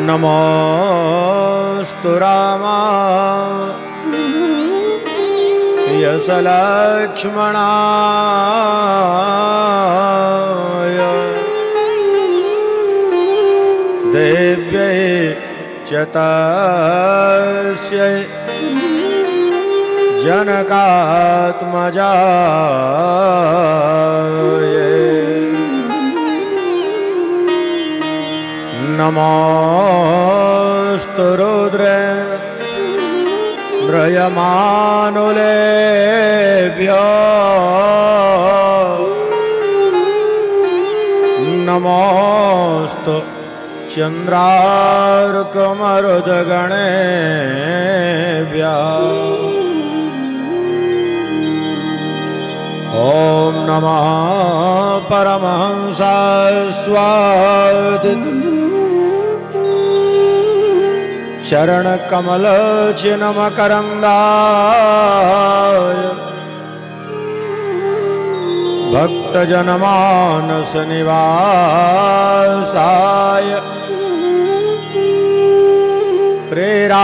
नमोस्तु रामाय सलक्ष्मणाय देव्यै च तस्यै जनकात्मजाय नमोस्तु रुद्रेन्द्रयमानुलेभ्यो नमोस्तु चन्द्रार्कमरुदगणेभ्यः ॐ नमः परमहंसाय चरणकमलचिन्मकरन्दाय भक्तजनमानसनिवासाय श्रीरामचन्द्राय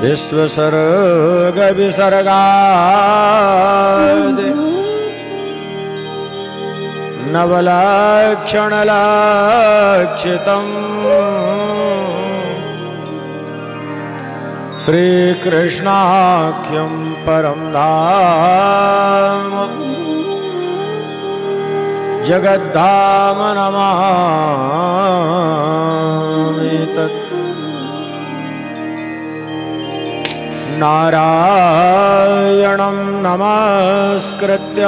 विश्वसर्गविसर्गादि नवलक्षणलक्षितम् श्रीकृष्णाख्यं परं धाम जगद्धाम नमामि तत् नारायणं नमस्कृत्य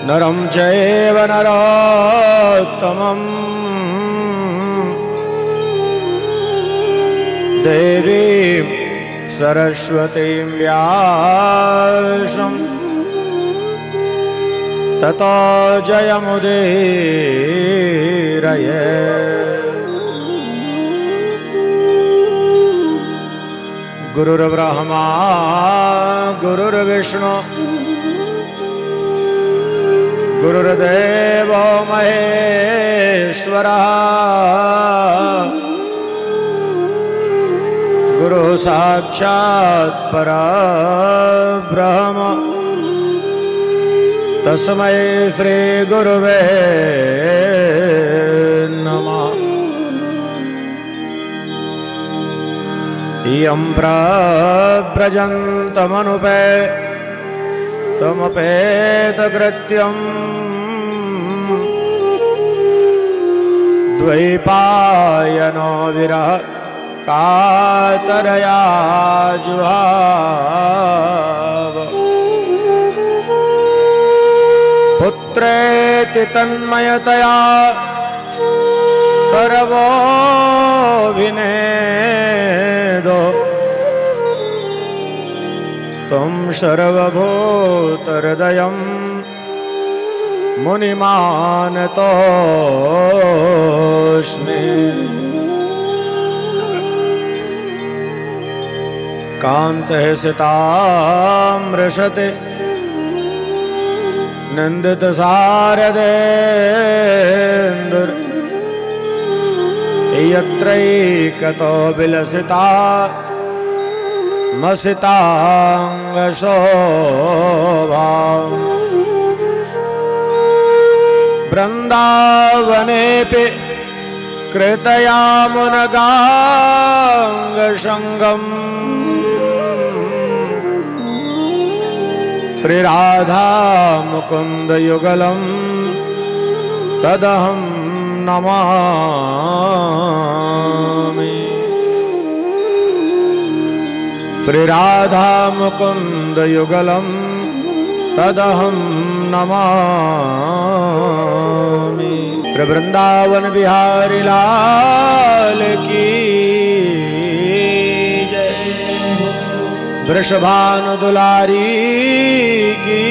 नरं चैव नरोत्तमं देवीं सरस्वतीं व्यासं ततो जयमुदीरये। गुरुर्ब्रह्मा गुरुर्विष्णु गुरुर्देवो महेश्वरः गुरुः साक्षात् परब्रह्म तस्मै श्री गुरुवे नमः। इयं प्रव्रजन्तमनुपेतकृत्यं द्वैपायनो विरह कातरया जुहाव पुत्रेति तन्मयतया करवोऽभिनेदो तं सर्वभूतहृदयं मुनिमानतोऽस्मि। कान्तः सितामृशते नन्दितसारदेन्दुर यत्रैकतो विलसिता मसिताङ्गशोभा वृन्दावनेऽपि कृतयामुनगाङ्गसङ्गम् श्रीराधा मुकुन्दयुगलं तदहं नमामि। श्रीराधा मुकुन्दयुगलं तदहं नमामि। श्री वृंदावन बिहारी लाल की जय। वृषभानु दुलारी की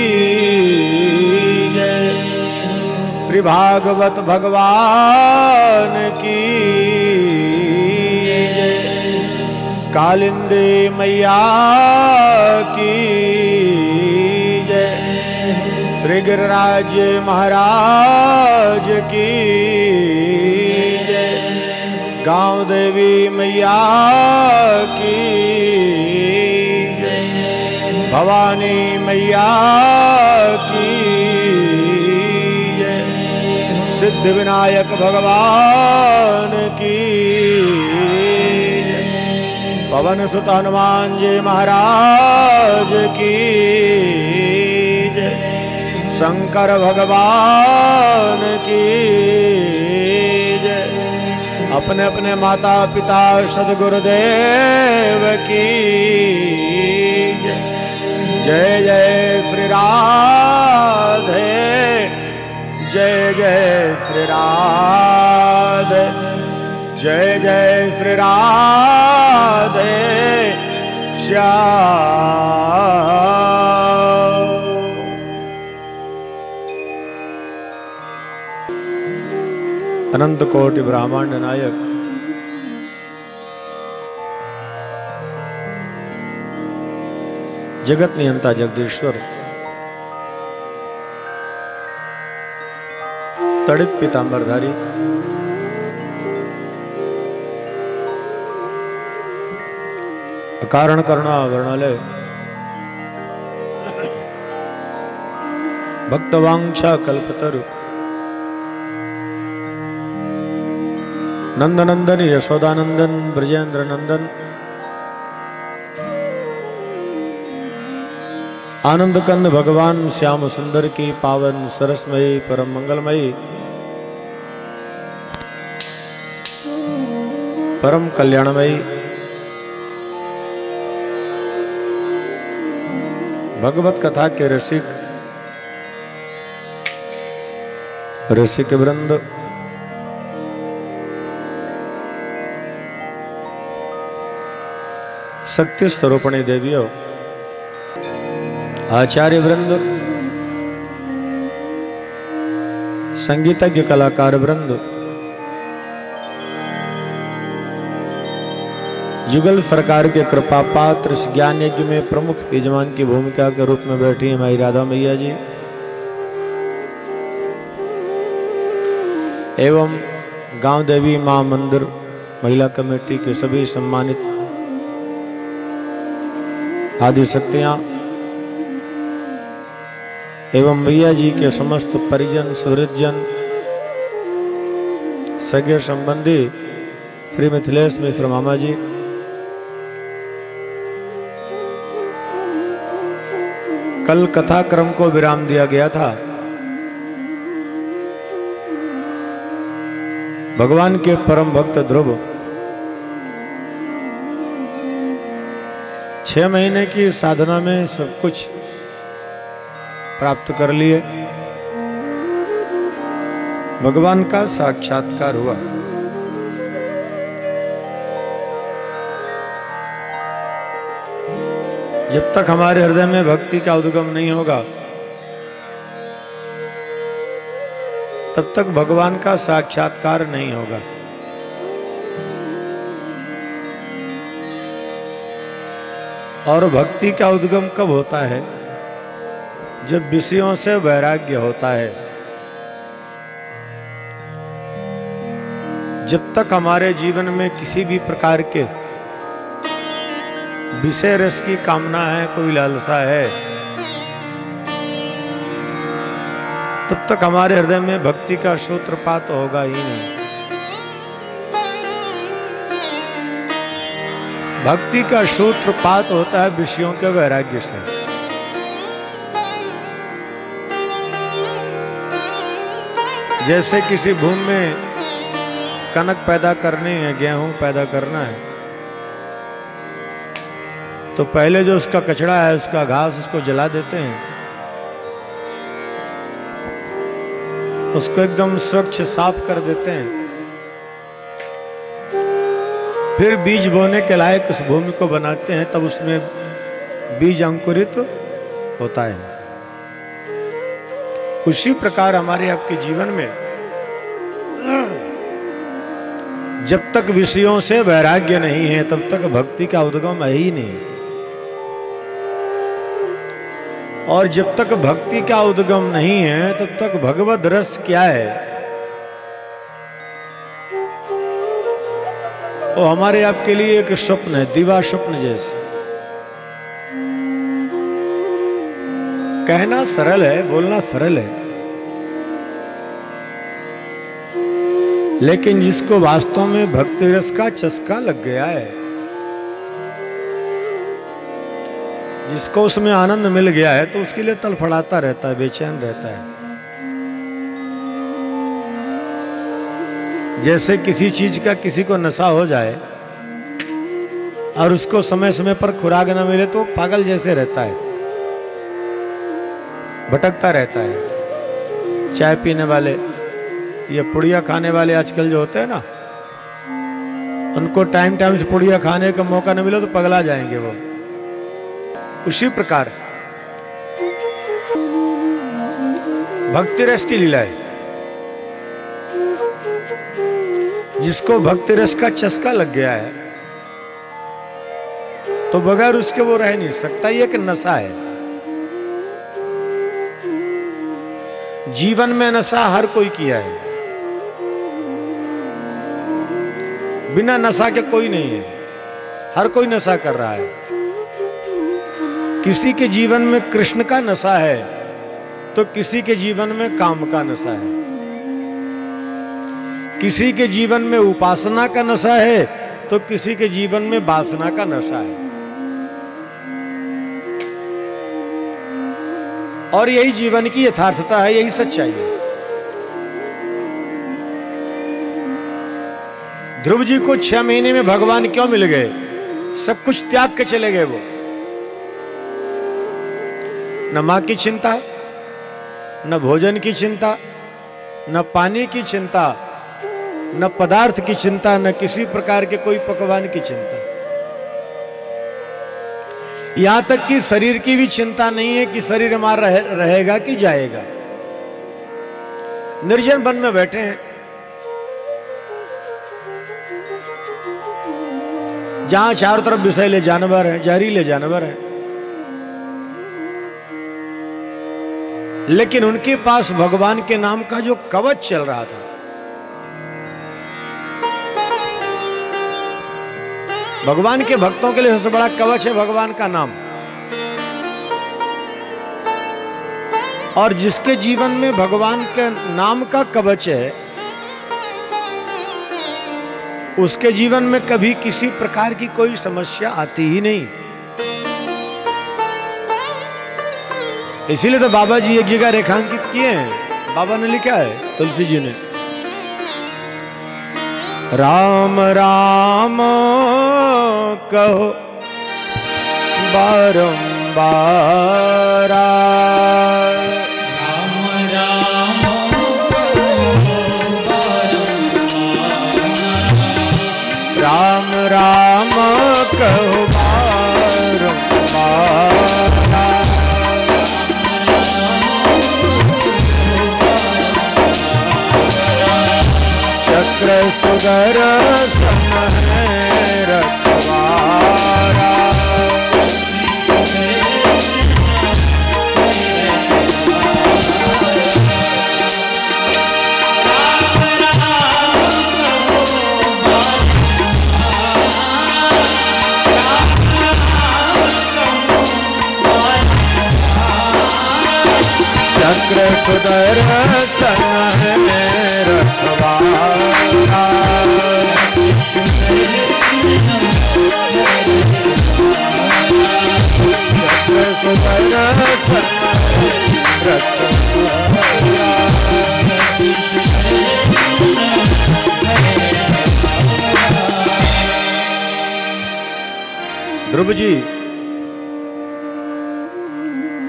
श्री भागवत भगवान की जय। कालिंदी मैया की जय। श्री गिरिराज महाराज की जय। गांव देवी मैया की जय। भवानी मैया की जय। सिद्धि विनायक भगवान की जय। पवन सुत हनुमान जी महाराज की जय। शंकर भगवान की जय। अपने अपने माता पिता सद्गुरुदेव की जय। जय जय श्री राधे, जय जय श्री राधे, जय जय श्री राधे श्याम। अनंत कोटि ब्रह्मांड नायक जगत नियंता जगदीश्वर तड़ित पीतांबरधारी अकारण करुणा वर्णालय भक्तवांछा कल्पतरु नंदनंदन यशोदानंदन ब्रजेंद्र नंदन आनंद कंद भगवान श्याम सुंदर की पावन सरसमयी परम मंगलमयी परम कल्याणमयी भगवत कथा के रसिक वृंद, शक्ति स्वरूपणी देवियों, आचार्य वृंद, संगीतज्ञ कलाकार वृंद, युगल सरकार के कृपा पात्र ज्ञान यज्ञ में प्रमुख यजमान की भूमिका के रूप में बैठी हमारी राधा मैया जी एवं गांव देवी मां मंदिर महिला कमेटी के सभी सम्मानित आदि शक्तियां एवं मैया जी के समस्त परिजन सुहृदजन सगे संबंधी श्री मिथिलेश मिश्र मामा जी, कल कथा क्रम को विराम दिया गया था। भगवान के परम भक्त ध्रुव 6 महीने की साधना में सब कुछ प्राप्त कर लिए, भगवान का साक्षात्कार हुआ। जब तक हमारे हृदय में भक्ति का उद्गम नहीं होगा तब तक भगवान का साक्षात्कार नहीं होगा। और भक्ति का उद्गम कब होता है? जब विषयों से वैराग्य होता है। जब तक हमारे जीवन में किसी भी प्रकार के विषय रस की कामना है, कोई लालसा है, तब तक हमारे हृदय में भक्ति का सूत्रपात होगा ही नहीं। भक्ति का सूत्रपात होता है विषयों के वैराग्य से। जैसे किसी भूमि में कनक पैदा करनी है, गेहूं पैदा करना है, तो पहले जो उसका कचड़ा है, उसका घास, उसको जला देते हैं, उसको एकदम स्वच्छ साफ कर देते हैं, फिर बीज बोने के लायक उस भूमि को बनाते हैं, तब उसमें बीज अंकुरित होता है। उसी प्रकार हमारे आपके जीवन में जब तक विषयों से वैराग्य नहीं है तब तक भक्ति का उद्गम है ही नहीं। और जब तक भक्ति का उद्गम नहीं है तब तक भगवद रस क्या है वो हमारे आपके लिए एक स्वप्न है, दिवा स्वप्न जैसे। कहना सरल है, बोलना सरल है, लेकिन जिसको वास्तव में भक्ति रस का चस्का लग गया है, जिसको उसमें आनंद मिल गया है, तो उसके लिए तड़फड़ाता रहता है, बेचैन रहता है। जैसे किसी चीज का किसी को नशा हो जाए और उसको समय समय पर खुराक न मिले तो पागल जैसे रहता है, भटकता रहता है। चाय पीने वाले, ये पुड़िया खाने वाले आजकल जो होते हैं ना, उनको टाइम टाइम से पुड़िया खाने का मौका न मिले तो पगला जाएंगे वो। उसी प्रकार भक्ति रस की लीला है। जिसको भक्ति रस का चस्का लग गया है तो बगैर उसके वो रह नहीं सकता। ये एक नशा है। जीवन में नशा हर कोई किया है, बिना नशा के कोई नहीं है। हर कोई नशा कर रहा है। किसी के जीवन में कृष्ण का नशा है तो किसी के जीवन में काम का नशा है। किसी के जीवन में उपासना का नशा है तो किसी के जीवन में वासना का नशा है। और यही जीवन की यथार्थता है, यही सच्चाई है। ध्रुव जी को 6 महीने में भगवान क्यों मिल गए? सब कुछ त्याग के चले गए वो। न मां की चिंता, न भोजन की चिंता, न पानी की चिंता, न पदार्थ की चिंता, न किसी प्रकार के कोई पकवान की चिंता। यहां तक कि शरीर की भी चिंता नहीं है कि शरीर हमारा रहेगा कि जाएगा। निर्जन वन में बैठे हैं, जहां चारों तरफ विषैले जानवर हैं, जहरीले जानवर हैं, लेकिन उनके पास भगवान के नाम का जो कवच चल रहा था, भगवान के भक्तों के लिए सबसे बड़ा कवच है भगवान का नाम। और जिसके जीवन में भगवान के नाम का कवच है, उसके जीवन में कभी किसी प्रकार की कोई समस्या आती ही नहीं। इसीलिए तो बाबा जी एक जगह रेखांकित किए हैं, बाबा ने लिखा है, तुलसी जी ने, राम राम कहो बारंबार, राम राम कहो बारंबार, राम राम कहो बारंबार, चक्र सुदर्शन है रखवारा, चक्र सुदर्शन है रखवारा, चक्र सुदर्शन रखवारा। ध्रुव जी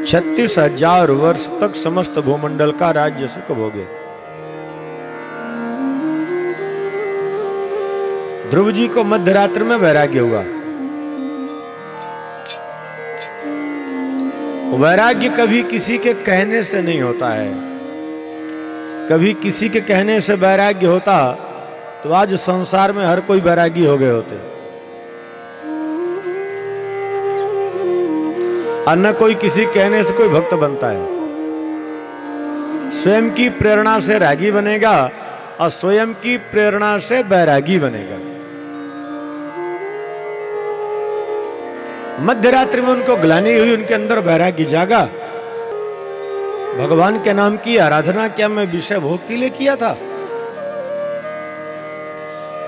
36,000 वर्ष तक समस्त भूमंडल का राज्य सुख भोगे। ध्रुव जी को मध्यरात्र में वैराग्य हुआ। वैराग्य कभी किसी के कहने से नहीं होता है, कभी किसी के कहने से वैराग्य होता तो आज संसार में हर कोई वैरागी हो गए होते, और न कोई किसी कहने से कोई भक्त बनता है। स्वयं की प्रेरणा से रागी बनेगा और स्वयं की प्रेरणा से वैरागी बनेगा। मध्य रात्रि में उनको ग्लानि हुई, उनके अंदर वैरागी जागा। भगवान के नाम की आराधना क्या मैं विषय भोग के लिए किया था?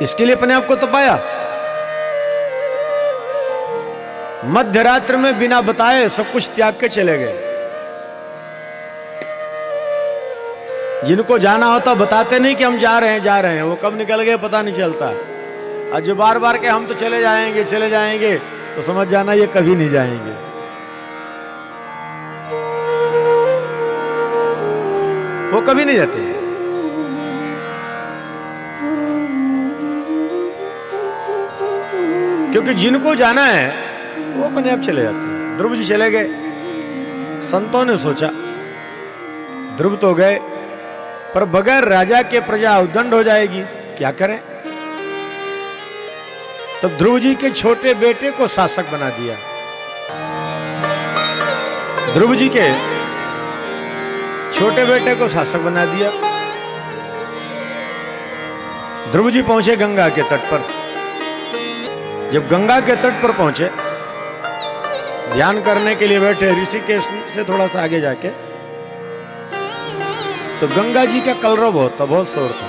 इसके लिए अपने आप को तपाया। मध्य रात्रि में बिना बताए सब कुछ त्याग के चले गए। जिनको जाना होता बताते नहीं कि हम जा रहे हैं, वो कब निकल गए पता नहीं चलता। और जो बार बार के हम तो चले जाएंगे, तो समझ जाना ये कभी नहीं जाएंगे। वो कभी नहीं जाते। क्योंकि जिनको जाना है वो अपने आप चले जाते हैं। ध्रुव जी चले गए, संतों ने सोचा ध्रुव तो गए, पर बगैर राजा के प्रजा उद्दंड हो जाएगी, क्या करें? तब ध्रुव जी के छोटे बेटे को शासक बना दिया। ध्रुव जी के छोटे बेटे को शासक बना दिया। ध्रुव जी पहुंचे गंगा के तट पर। जब गंगा के तट पर पहुंचे, ध्यान करने के लिए बैठे, ऋषिकेश से थोड़ा सा आगे जाके, तो गंगा जी का कलरव बहुत शोर था।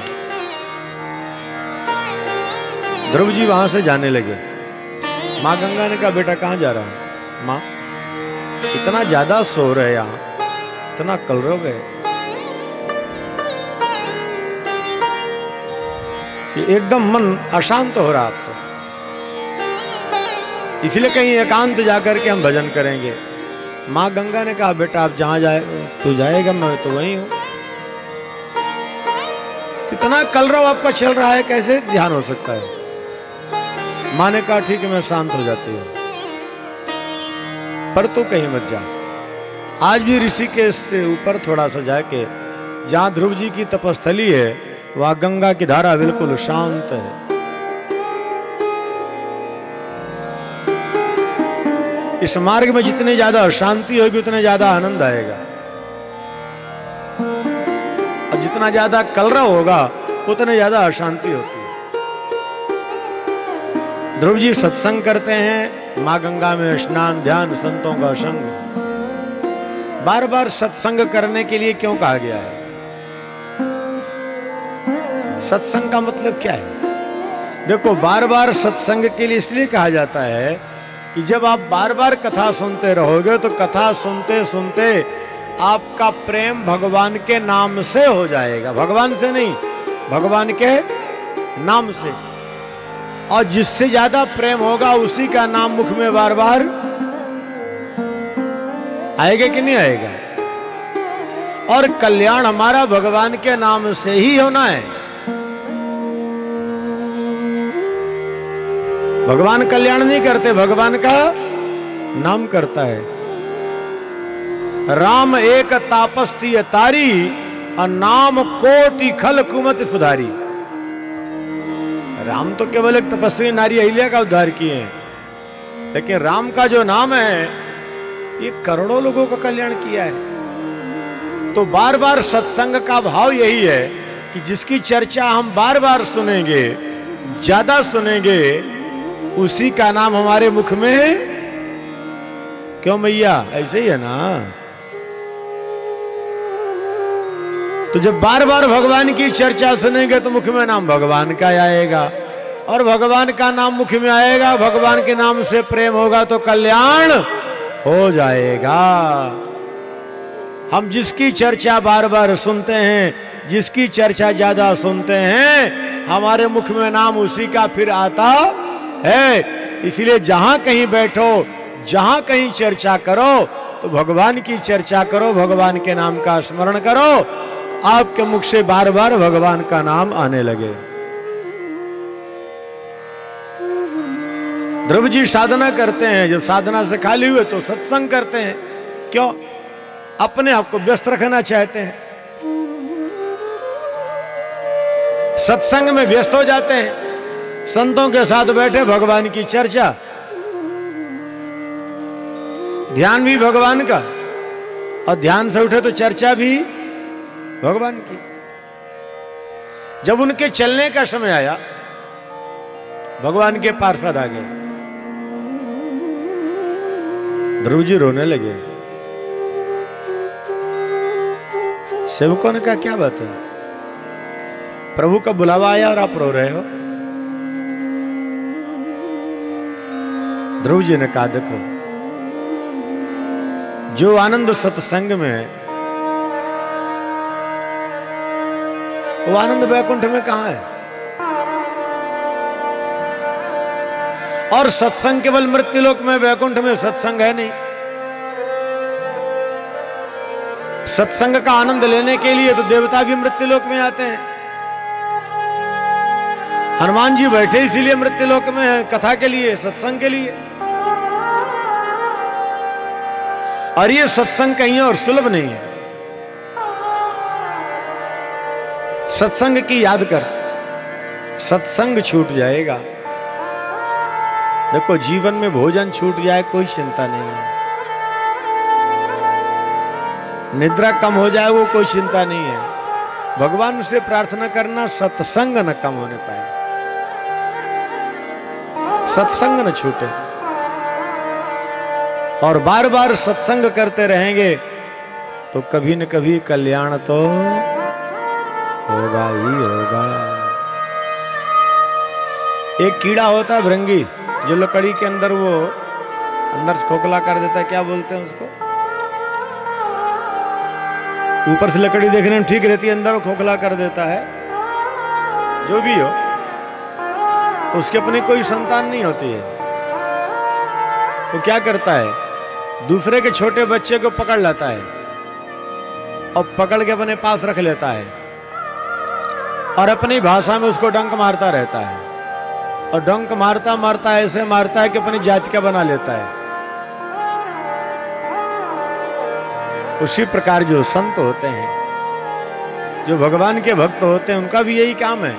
ध्रुव जी वहां से जाने लगे। माँ गंगा ने कहा, बेटा कहाँ जा रहा हूं? माँ, इतना ज्यादा शोर है यहाँ, इतना कलरव है, एकदम मन अशांत हो रहा अब तो, इसलिए कहीं एकांत जाकर के हम भजन करेंगे। माँ गंगा ने कहा, बेटा आप जहां जाए तू जाएगा, मैं तो वही हूं। इतना कलरव आपका चल रहा है, कैसे ध्यान हो सकता है? माँ ने कहा, ठीक है मैं शांत हो जाती हूँ, पर तू कहीं मत जा। आज भी ऋषिकेश से ऊपर थोड़ा सा जाके, जहां ध्रुव जी की तपस्थली है, वहां गंगा की धारा बिल्कुल शांत है। इस मार्ग में जितनी ज्यादा शांति होगी उतने ज्यादा आनंद आएगा, और जितना ज्यादा कलरव होगा उतने ज्यादा अशांति होती है। ध्रुव जी सत्संग करते हैं, माँ गंगा में स्नान, ध्यान, संतों का संग। बार बार सत्संग करने के लिए क्यों कहा गया है? सत्संग का मतलब क्या है? देखो, बार बार सत्संग के लिए इसलिए कहा जाता है कि जब आप बार बार कथा सुनते रहोगे तो कथा सुनते सुनते आपका प्रेम भगवान के नाम से हो जाएगा। भगवान से नहीं, भगवान के नाम से। और जिससे ज्यादा प्रेम होगा उसी का नाम मुख में बार बार आएगा कि नहीं आएगा? और कल्याण हमारा भगवान के नाम से ही होना है। भगवान कल्याण नहीं करते, भगवान का नाम करता है। राम एक तापस्तीय तारी, और नाम कोटि खल कुमत सुधारी। राम तो केवल एक तपस्वी नारी अहिल्या का उद्धार किए हैं, लेकिन राम का जो नाम है ये करोड़ों लोगों का कल्याण किया है। तो बार बार सत्संग का भाव यही है कि जिसकी चर्चा हम बार बार सुनेंगे, ज्यादा सुनेंगे, उसी का नाम हमारे मुख में है। क्यों मैया, ऐसे ही है ना? तो जब बार बार भगवान की चर्चा सुनेंगे तो मुख में नाम भगवान का आएगा, और भगवान का नाम मुख में आएगा, भगवान के नाम से प्रेम होगा तो कल्याण हो जाएगा। हम जिसकी चर्चा बार बार सुनते हैं, जिसकी चर्चा ज्यादा सुनते हैं, हमारे मुख में नाम उसी का फिर आता है। इसलिए जहां कहीं बैठो, जहां कहीं चर्चा करो, तो भगवान की चर्चा करो, भगवान के नाम का स्मरण करो, आपके मुख से बार बार भगवान का नाम आने लगे। ध्रुव जी साधना करते हैं, जब साधना से खाली हुए तो सत्संग करते हैं। क्यों? अपने आप को व्यस्त रखना चाहते हैं। सत्संग में व्यस्त हो जाते हैं, संतों के साथ बैठे भगवान की चर्चा, ध्यान भी भगवान का, और ध्यान से उठे तो चर्चा भी भगवान की। जब उनके चलने का समय आया, भगवान के पार्षद आ गए, ध्रुव जी रोने लगे। सेवकों ने कहा क्या बात है, प्रभु का बुलावा आया और आप रो रहे हो? ध्रुव जी ने कहा देखो, जो आनंद सत्संग में है वो आनंद वैकुंठ में कहां है? और सत्संग केवल मृत्युलोक में, वैकुंठ में सत्संग है नहीं। सत्संग का आनंद लेने के लिए तो देवता भी मृत्युलोक में आते हैं। हनुमान जी बैठे इसीलिए मृत्युलोक में है, कथा के लिए, सत्संग के लिए। और ये सत्संग कहीं और सुलभ नहीं है। सत्संग की याद कर, सत्संग छूट जाएगा। देखो जीवन में भोजन छूट जाए कोई चिंता नहीं है, निद्रा कम हो जाए वो कोई चिंता नहीं है। भगवान से प्रार्थना करना सत्संग न कम होने पाए, सत्संग न छूटे। और बार बार सत्संग करते रहेंगे तो कभी न कभी कल्याण तो होगा ही होगा। एक कीड़ा होता है भृंगी, जो लकड़ी के अंदर वो अंदर से खोखला कर देता है, क्या बोलते हैं उसको? ऊपर से लकड़ी देखने में ठीक रहती है, अंदर वो खोखला कर देता है। जो भी हो, उसके अपनी कोई संतान नहीं होती है। वो क्या करता है, दूसरे के छोटे बच्चे को पकड़ लेता है और पकड़ के अपने पास रख लेता है और अपनी भाषा में उसको डंक मारता रहता है। और डंक मारता मारता ऐसे मारता है कि अपनी जाति का बना लेता है। उसी प्रकार जो संत होते हैं, जो भगवान के भक्त होते हैं, उनका भी यही काम है।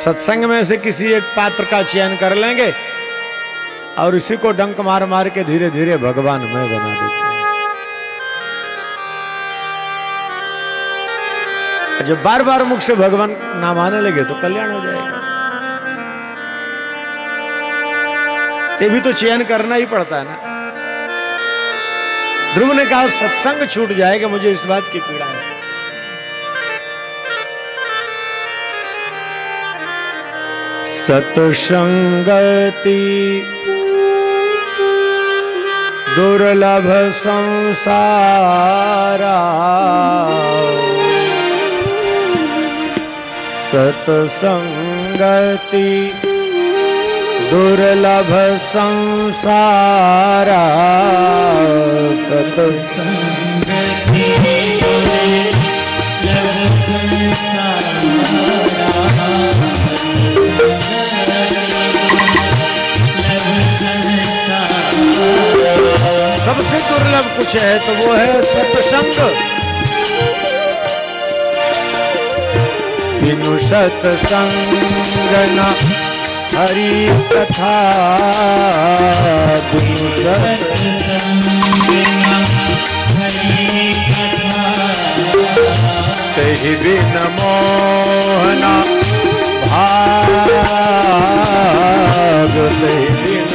सत्संग में से किसी एक पात्र का चयन कर लेंगे और इसी को डंक मार मार के धीरे धीरे भगवान में बना देते हैं। जब बार बार मुख से भगवान नाम आने लगे तो कल्याण हो जाएगा। ते भी तो चयन करना ही पड़ता है ना। ध्रुव ने कहा सत्संग छूट जाएगा, मुझे इस बात की पीड़ा है। सत्संगति दुर्लभ संसारा, सत्संगति दुर्लभ संसारा, सत्संगति दुर्लभ संसारा, सबसे दुर्लभ कुछ है तो वो है सत्संग। बिनु सत्संग न हरि कथा, बिनु सत्संग हरि कथा, तेहि बिन मोहना भाग, तेहि बिन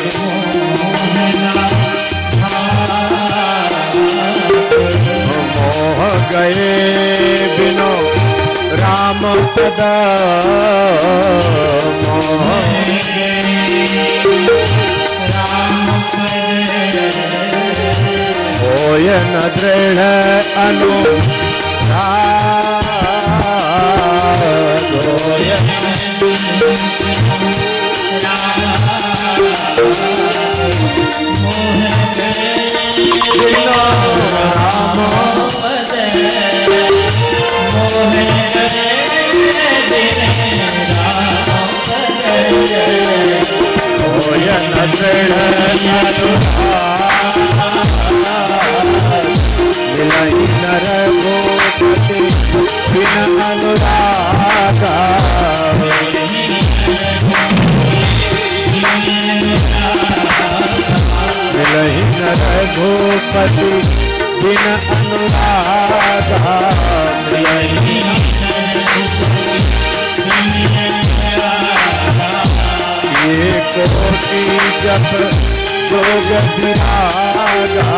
मोह गए बिनो राम पद, मोह राम पद, होय न दृढ़ अनुराग, होय बिनो राम पद, मोह होय न दृढ़ अनुराग, मिलहि नर गोपति बिन अनुरागा मिलहि न रघुपति बिन अनुरागा ये कोटि जप जोग विरागा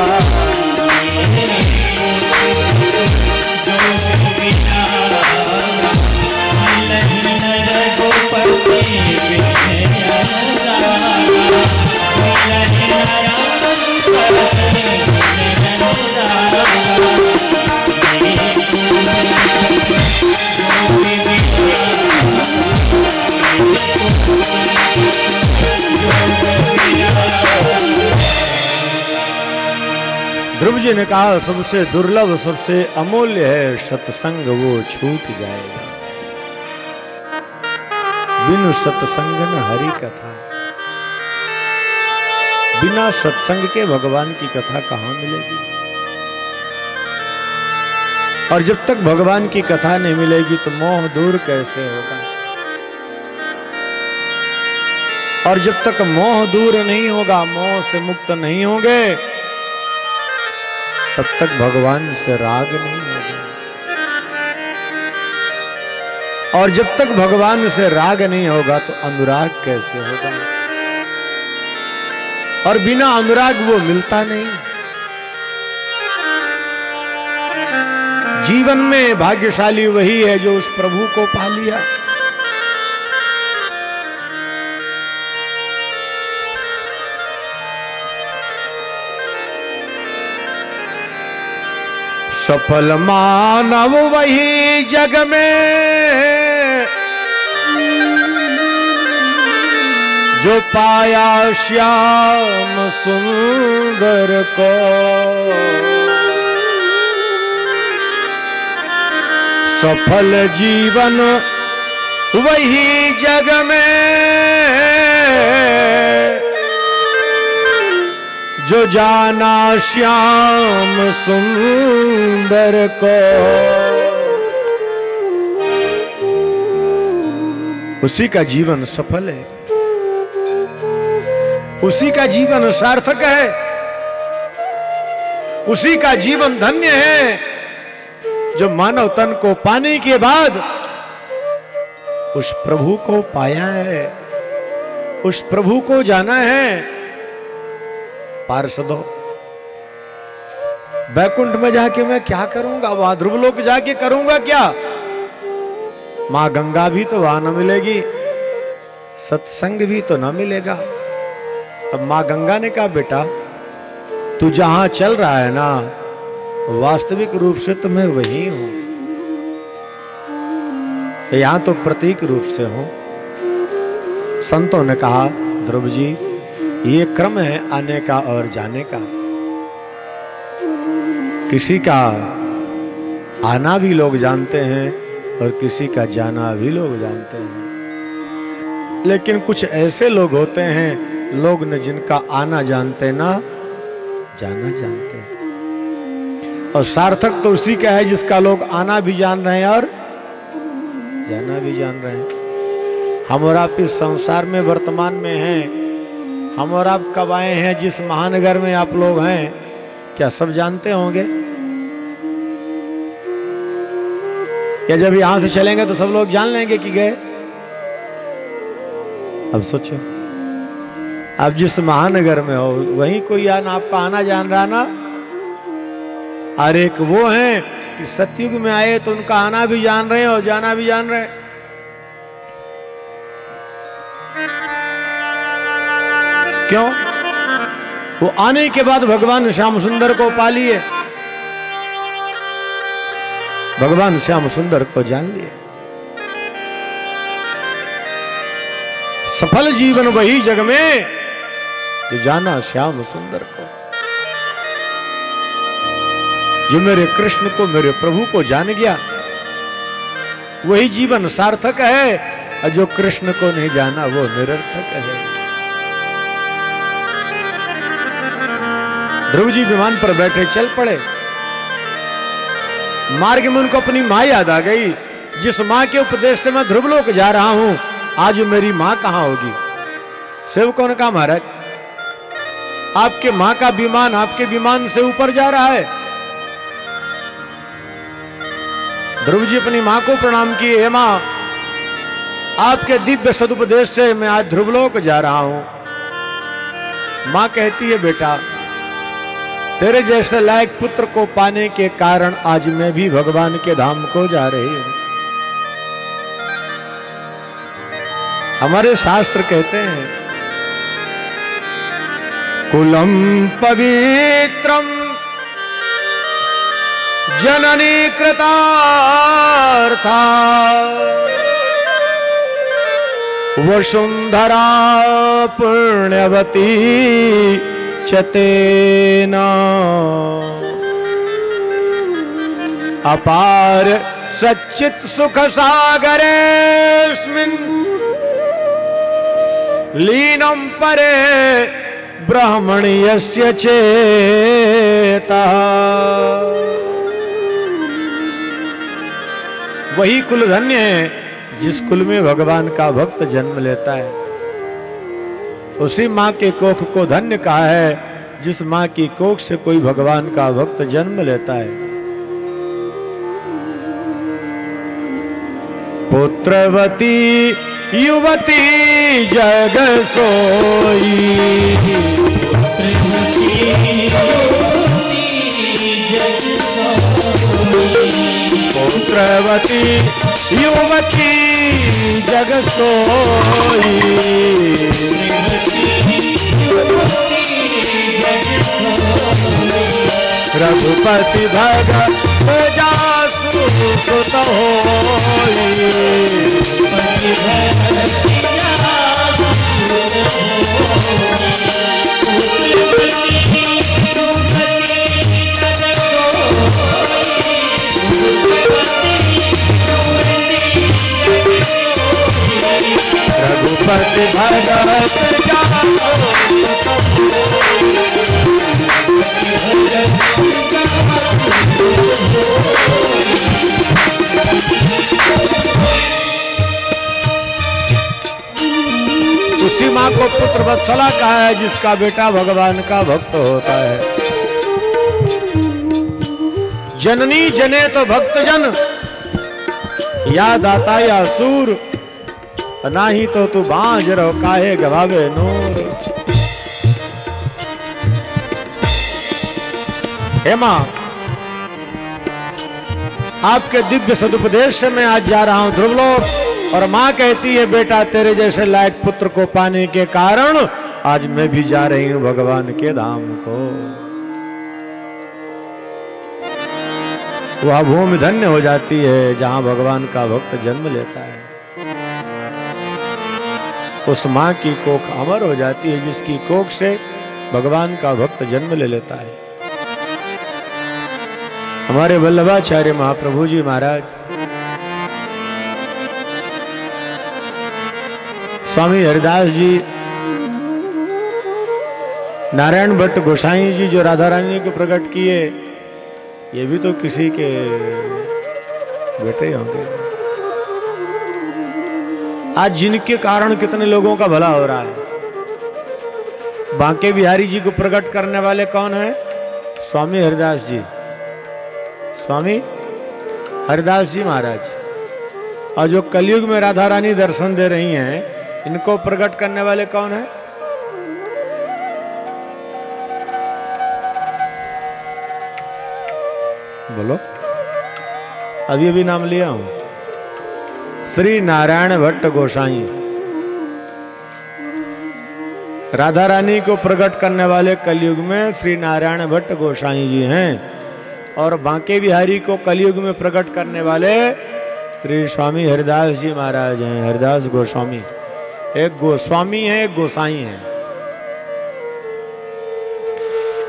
ध्रुव जी ने कहा सबसे दुर्लभ सबसे अमूल्य है सत्संग, वो छूट जाएगा। बिनु सत्संग न हरि कथा, बिना सत्संग के भगवान की कथा कहां मिलेगी। और जब तक भगवान की कथा नहीं मिलेगी तो मोह दूर कैसे होगा। और जब तक मोह दूर नहीं होगा, मोह से मुक्त नहीं होंगे, तब तक भगवान से राग नहीं होगा। और जब तक भगवान से राग नहीं होगा तो अनुराग कैसे होगा। और बिना अनुराग वो मिलता नहीं। जीवन में भाग्यशाली वही है जो उस प्रभु को पा लिया। सफल मानव वही जग में जो पाया श्याम सुंदर को। सफल जीवन वही जग में जो जाना श्याम सुंदर को। उसी का जीवन सफल है, उसी का जीवन सार्थक है, उसी का जीवन धन्य है जो मानव तन को पाने के बाद उस प्रभु को पाया है, उस प्रभु को जाना है। पार्षदों, बैकुंठ में जाके मैं क्या करूंगा, वहां ध्रुवलोक जाके करूंगा क्या। मां गंगा भी तो वहां न मिलेगी, सत्संग भी तो न मिलेगा। तब मां गंगा ने कहा बेटा तू जहां चल रहा है ना, वास्तविक रूप से तो मैं वही हूं, यहां तो प्रतीक रूप से हूं। संतों ने कहा ध्रुव जी ये क्रम है आने का और जाने का। किसी का आना भी लोग जानते हैं और किसी का जाना भी लोग जानते हैं। लेकिन कुछ ऐसे लोग होते हैं लोग न जिनका आना जानते ना जाना जानते हैं। और सार्थक तो उसी का है जिसका लोग आना भी जान रहे हैं और जाना भी जान रहे हैं। हम और आप इस संसार में वर्तमान में हैं। हम और आप कब आए हैं, जिस महानगर में आप लोग हैं, क्या सब जानते होंगे? या जब यहां से चलेंगे तो सब लोग जान लेंगे कि गए? अब सोचो, आप जिस महानगर में हो वहीं कोई आपका आना जान रहा ना। और एक वो हैं कि सतयुग में आए तो उनका आना भी जान रहे हैं और जाना भी जान रहे हैं। क्यों? वो आने के बाद भगवान श्याम सुंदर को पा लिए, भगवान श्याम सुंदर को जान लिए। सफल जीवन वही जग में जो जाना श्याम सुंदर को। जो मेरे कृष्ण को, मेरे प्रभु को जान गया वही जीवन सार्थक है, और जो कृष्ण को नहीं जाना वो निरर्थक है। ध्रुव जी विमान पर बैठे चल पड़े। मार्ग में उनको अपनी माँ याद आ गई। जिस माँ के उपदेश से मैं ध्रुवलोक जा रहा हूं, आज मेरी माँ कहां होगी? सेवकों ने कहा, महाराज आपके माँ का विमान आपके विमान से ऊपर जा रहा है। ध्रुव जी अपनी माँ को प्रणाम किए, हे माँ, आपके दिव्य सदुपदेश से मैं आज ध्रुवलोक जा रहा हूं। माँ कहती है, बेटा तेरे जैसे लायक पुत्र को पाने के कारण आज मैं भी भगवान के धाम को जा रही हूं। हमारे शास्त्र कहते हैं, कुलम पवित्रम जननी कृतार्था वसुंधरा पुण्यवती चतेना अपार सच्चित सुख सागरेस्मिन् लीनं परे ब्राह्मणीयस्य चेता। वही कुल धन्य है जिस कुल में भगवान का भक्त जन्म लेता है। उसी माँ के कोख को धन्य कहा है जिस माँ की कोख से कोई भगवान का भक्त जन्म लेता है। पुत्रवती युवती जग सोई, पुत्रवती युवती जग सोई, रघुपति भगत जासु सुत होई, रघुपति भगत उसी माँ को पुत्र वत्सला कहा है जिसका बेटा भगवान का भक्त होता है। जननी जने तो भक्त जन, या दाता या सूर, नाही तो तू बांझ रहो काहे गवावे नूर। हे मां, आपके दिव्य सदुपदेश से मैं आज जा रहा हूं ध्रुवलोक, और मां कहती है, बेटा तेरे जैसे लायक पुत्र को पाने के कारण आज मैं भी जा रही हूं भगवान के धाम को। वह भूमि धन्य हो जाती है जहां भगवान का भक्त जन्म लेता है। उस मां की कोख अमर हो जाती है जिसकी कोख से भगवान का भक्त जन्म ले लेता है। हमारे वल्लभाचार्य महाप्रभु जी महाराज, स्वामी हरिदास जी, नारायण भट्ट गोसाई जी जो राधा रानी को प्रकट किए, ये भी तो किसी के बेटे होंगे। आज जिनके कारण कितने लोगों का भला हो रहा है। बांके बिहारी जी को प्रकट करने वाले कौन है? स्वामी हरिदास जी, स्वामी हरिदास जी महाराज। और जो कलयुग में राधा रानी दर्शन दे रही हैं, इनको प्रकट करने वाले कौन है? बोलो, अभी अभी नाम लिया हूं, श्री नारायण भट्ट गोसाई। राधा रानी को प्रकट करने वाले कलयुग में श्री नारायण भट्ट गोसाई जी हैं, और बांके बिहारी को कलयुग में प्रकट करने वाले श्री स्वामी हरिदास जी महाराज हैं, हरिदास गोस्वामी। एक गोस्वामी है, एक गोसाई है।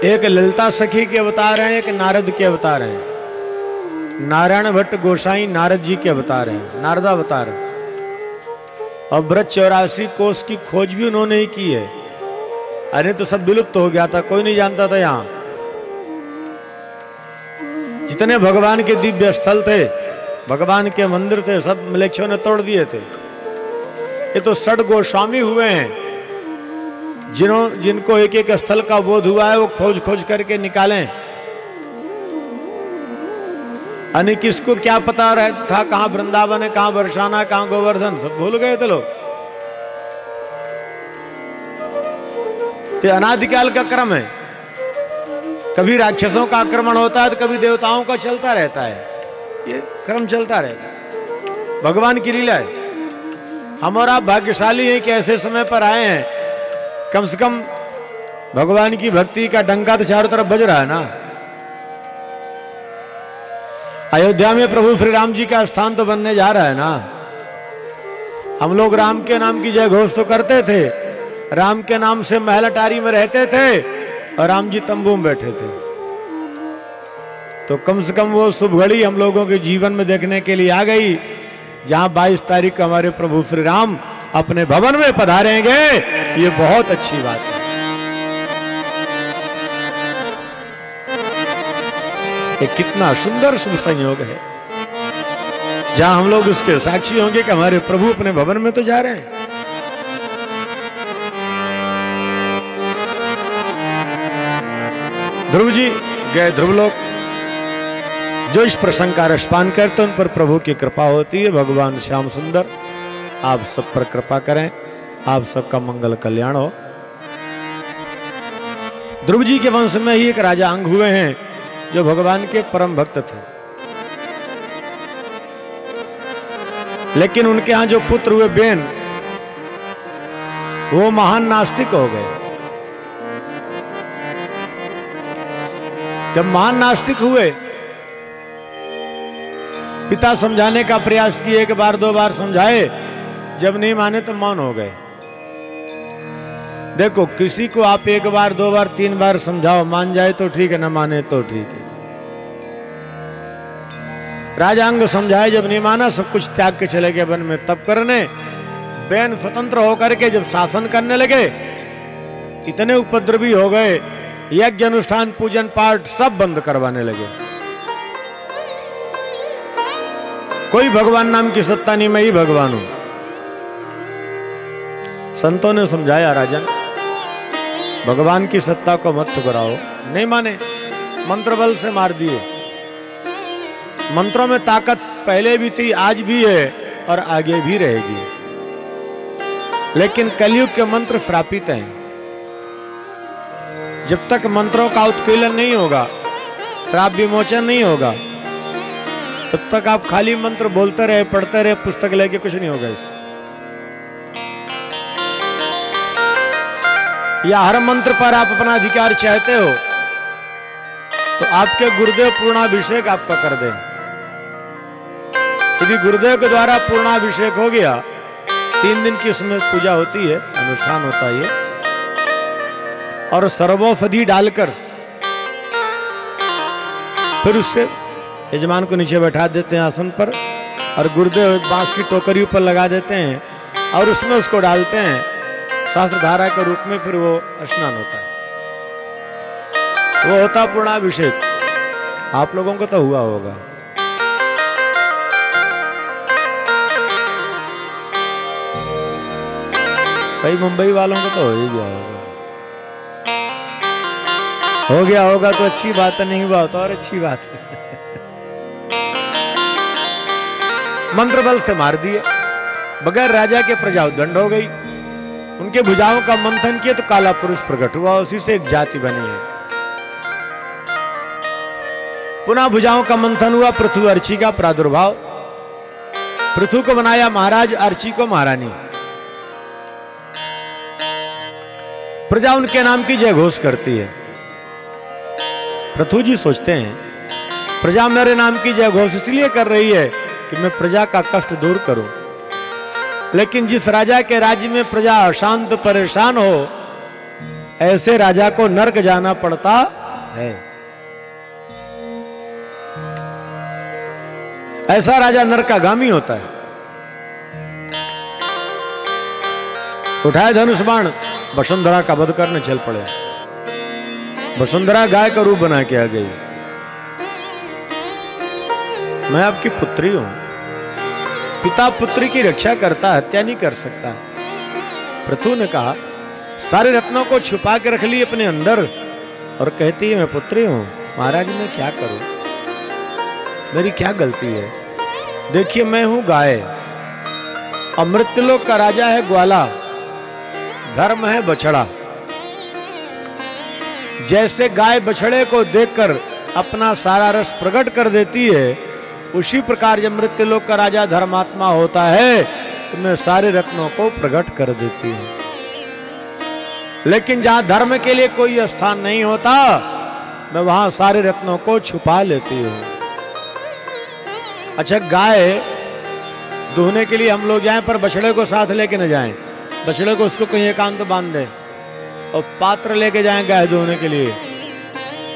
एक ललिता सखी के अवतार हैं, एक नारद के अवतार हैं। नारायण भट्ट गोसाई नारद जी के अवतार हैं, नारद अवतार। और ब्रज 84 कोष की खोज भी उन्होंने ही की है, अरे तो सब विलुप्त हो गया था, कोई नहीं जानता था। यहां जितने भगवान के दिव्य स्थल थे भगवान के मंदिर थे, सब मलेच्छों ने तोड़ दिए थे। ये तो 6 गोस्वामी हुए हैं जिनको एक एक स्थल का बोध हुआ है, वो खोज खोज करके निकालें। यानी किसको क्या पता था कहां वृंदावन है, कहां बरसाना, कहां गोवर्धन, सब भूल गए थे लोग। तो अनादिकाल का क्रम है, कभी राक्षसों का आक्रमण होता है तो कभी देवताओं का चलता रहता है, ये क्रम चलता रहता है, भगवान की लीला है। हम और आप भाग्यशाली हैं कि ऐसे समय पर आए हैं, कम से कम भगवान की भक्ति का डंका तो चारों तरफ बज रहा है ना। अयोध्या में प्रभु श्री राम जी का स्थान तो बनने जा रहा है ना। हम लोग राम के नाम की जय घोष तो करते थे, राम के नाम से महल अटारी में रहते थे और राम जी तंबू में बैठे थे। तो कम से कम वो शुभ घड़ी हम लोगों के जीवन में देखने के लिए आ गई, जहां 22 तारीख को हमारे प्रभु श्री राम अपने भवन में पधारेंगे। ये बहुत अच्छी बात है। ये कितना सुंदर शुभ संयोग है, जहां हम लोग उसके साक्षी होंगे कि हमारे प्रभु अपने भवन में तो जा रहे हैं। ध्रुव जी गए ध्रुवलोक, जो इस प्रसंग का रसपान करते उन पर प्रभु की कृपा होती है। भगवान श्याम सुंदर आप सब पर कृपा करें, आप सबका मंगल कल्याण हो। ध्रुव जी के वंश में ही एक राजा अंग हुए हैं जो भगवान के परम भक्त थे, लेकिन उनके यहां जो पुत्र हुए बेन, वो महान नास्तिक हो गए। जब महान नास्तिक हुए, पिता समझाने का प्रयास किए, 1 बार 2 बार समझाए, जब नहीं माने तो मौन हो गए। देखो, किसी को आप 1 बार 2 बार 3 बार समझाओ, मान जाए तो ठीक है, न माने तो ठीक है। राजांग समझाए, जब नहीं माना सब कुछ त्याग के चले गए वन में तप करने। बेन स्वतंत्र होकर के जब शासन करने लगे, इतने उपद्रवी हो गए, यज्ञ अनुष्ठान पूजन पाठ सब बंद करवाने लगे। कोई भगवान नाम की सत्ता नहीं, मैं ही भगवान हूं। संतों ने समझाया, राजन भगवान की सत्ता को मत ठुकराओ। नहीं माने, मंत्र बल से मार दिए। मंत्रों में ताकत पहले भी थी, आज भी है और आगे भी रहेगी, लेकिन कलयुग के मंत्र श्रापित हैं। जब तक मंत्रों का उत्कीर्णन नहीं होगा, श्राप विमोचन नहीं होगा, तब तक आप खाली मंत्र बोलते रहे, पढ़ते रहे, पुस्तक लेके, कुछ नहीं होगा इस। या हर मंत्र पर आप अपना अधिकार चाहते हो तो आपके गुरुदेव पूर्णाभिषेक आपका कर दें। यदि गुरुदेव के द्वारा पूर्णाभिषेक हो गया, 3 दिन की उसमें पूजा होती है, अनुष्ठान होता है, और सर्वोपरि डालकर फिर उससे यजमान को नीचे बैठा देते हैं आसन पर, और गुरुदेव एक बांस की टोकरी ऊपर लगा देते हैं और उसमें उसको डालते हैं शास्त्र धारा के रूप में। फिर वो स्नान होता है, वो होता पूर्णाभिषेक। आप लोगों को तो हुआ होगा। भाई मुंबई वालों को तो हो ही गया होगा। हो गया होगा तो अच्छी बात है, नहीं हुआ तो और अच्छी बात है। मंत्र बल से मार दिए, बगैर राजा के प्रजा उद्दंड हो गई। उनके भुजाओं का मंथन किए तो काला पुरुष प्रकट हुआ, उसी से एक जाति बनी है। पुनः भुजाओं का मंथन हुआ, पृथु अर्ची का प्रादुर्भाव। पृथु को बनाया महाराज, अर्ची को महारानी। प्रजा उनके नाम की जय घोष करती है। पृथु जी सोचते हैं, प्रजा मेरे नाम की जय घोष इसलिए कर रही है कि मैं प्रजा का कष्ट दूर करूं, लेकिन जिस राजा के राज्य में प्रजा अशांत परेशान हो, ऐसे राजा को नरक जाना पड़ता है। ऐसा राजा नरकागामी होता है। उठाए धनुष बाण, वसुंधरा का वध करने चल पड़े। वसुंधरा गाय का रूप बना के आ गई। मैं आपकी पुत्री हूं। पिता पुत्री की रक्षा करता, हत्या नहीं कर सकता। पृथु ने कहा, सारे रत्नों को छुपा के रख ली अपने अंदर और कहती है मैं पुत्री हूं। महाराज मैं क्या करूं, मेरी क्या गलती है? देखिए मैं हूं गाय, अमृतलोक का राजा है ग्वाला, धर्म है बछड़ा। जैसे गाय बछड़े को देखकर अपना सारा रस प्रकट कर देती है, उसी प्रकार जब मृत्युलोक का राजा धर्मात्मा होता है तो मैं सारे रत्नों को प्रकट कर देती हूं। लेकिन जहां धर्म के लिए कोई स्थान नहीं होता, मैं वहां सारे रत्नों को छुपा लेती हूं। अच्छा, गाय दूहने के लिए हम लोग जाएं पर बछड़े को साथ लेके न जाएं। बछड़े को उसको कहीं एकांत तो बांध दें और पात्र लेके जाएं गाय दूहने के लिए।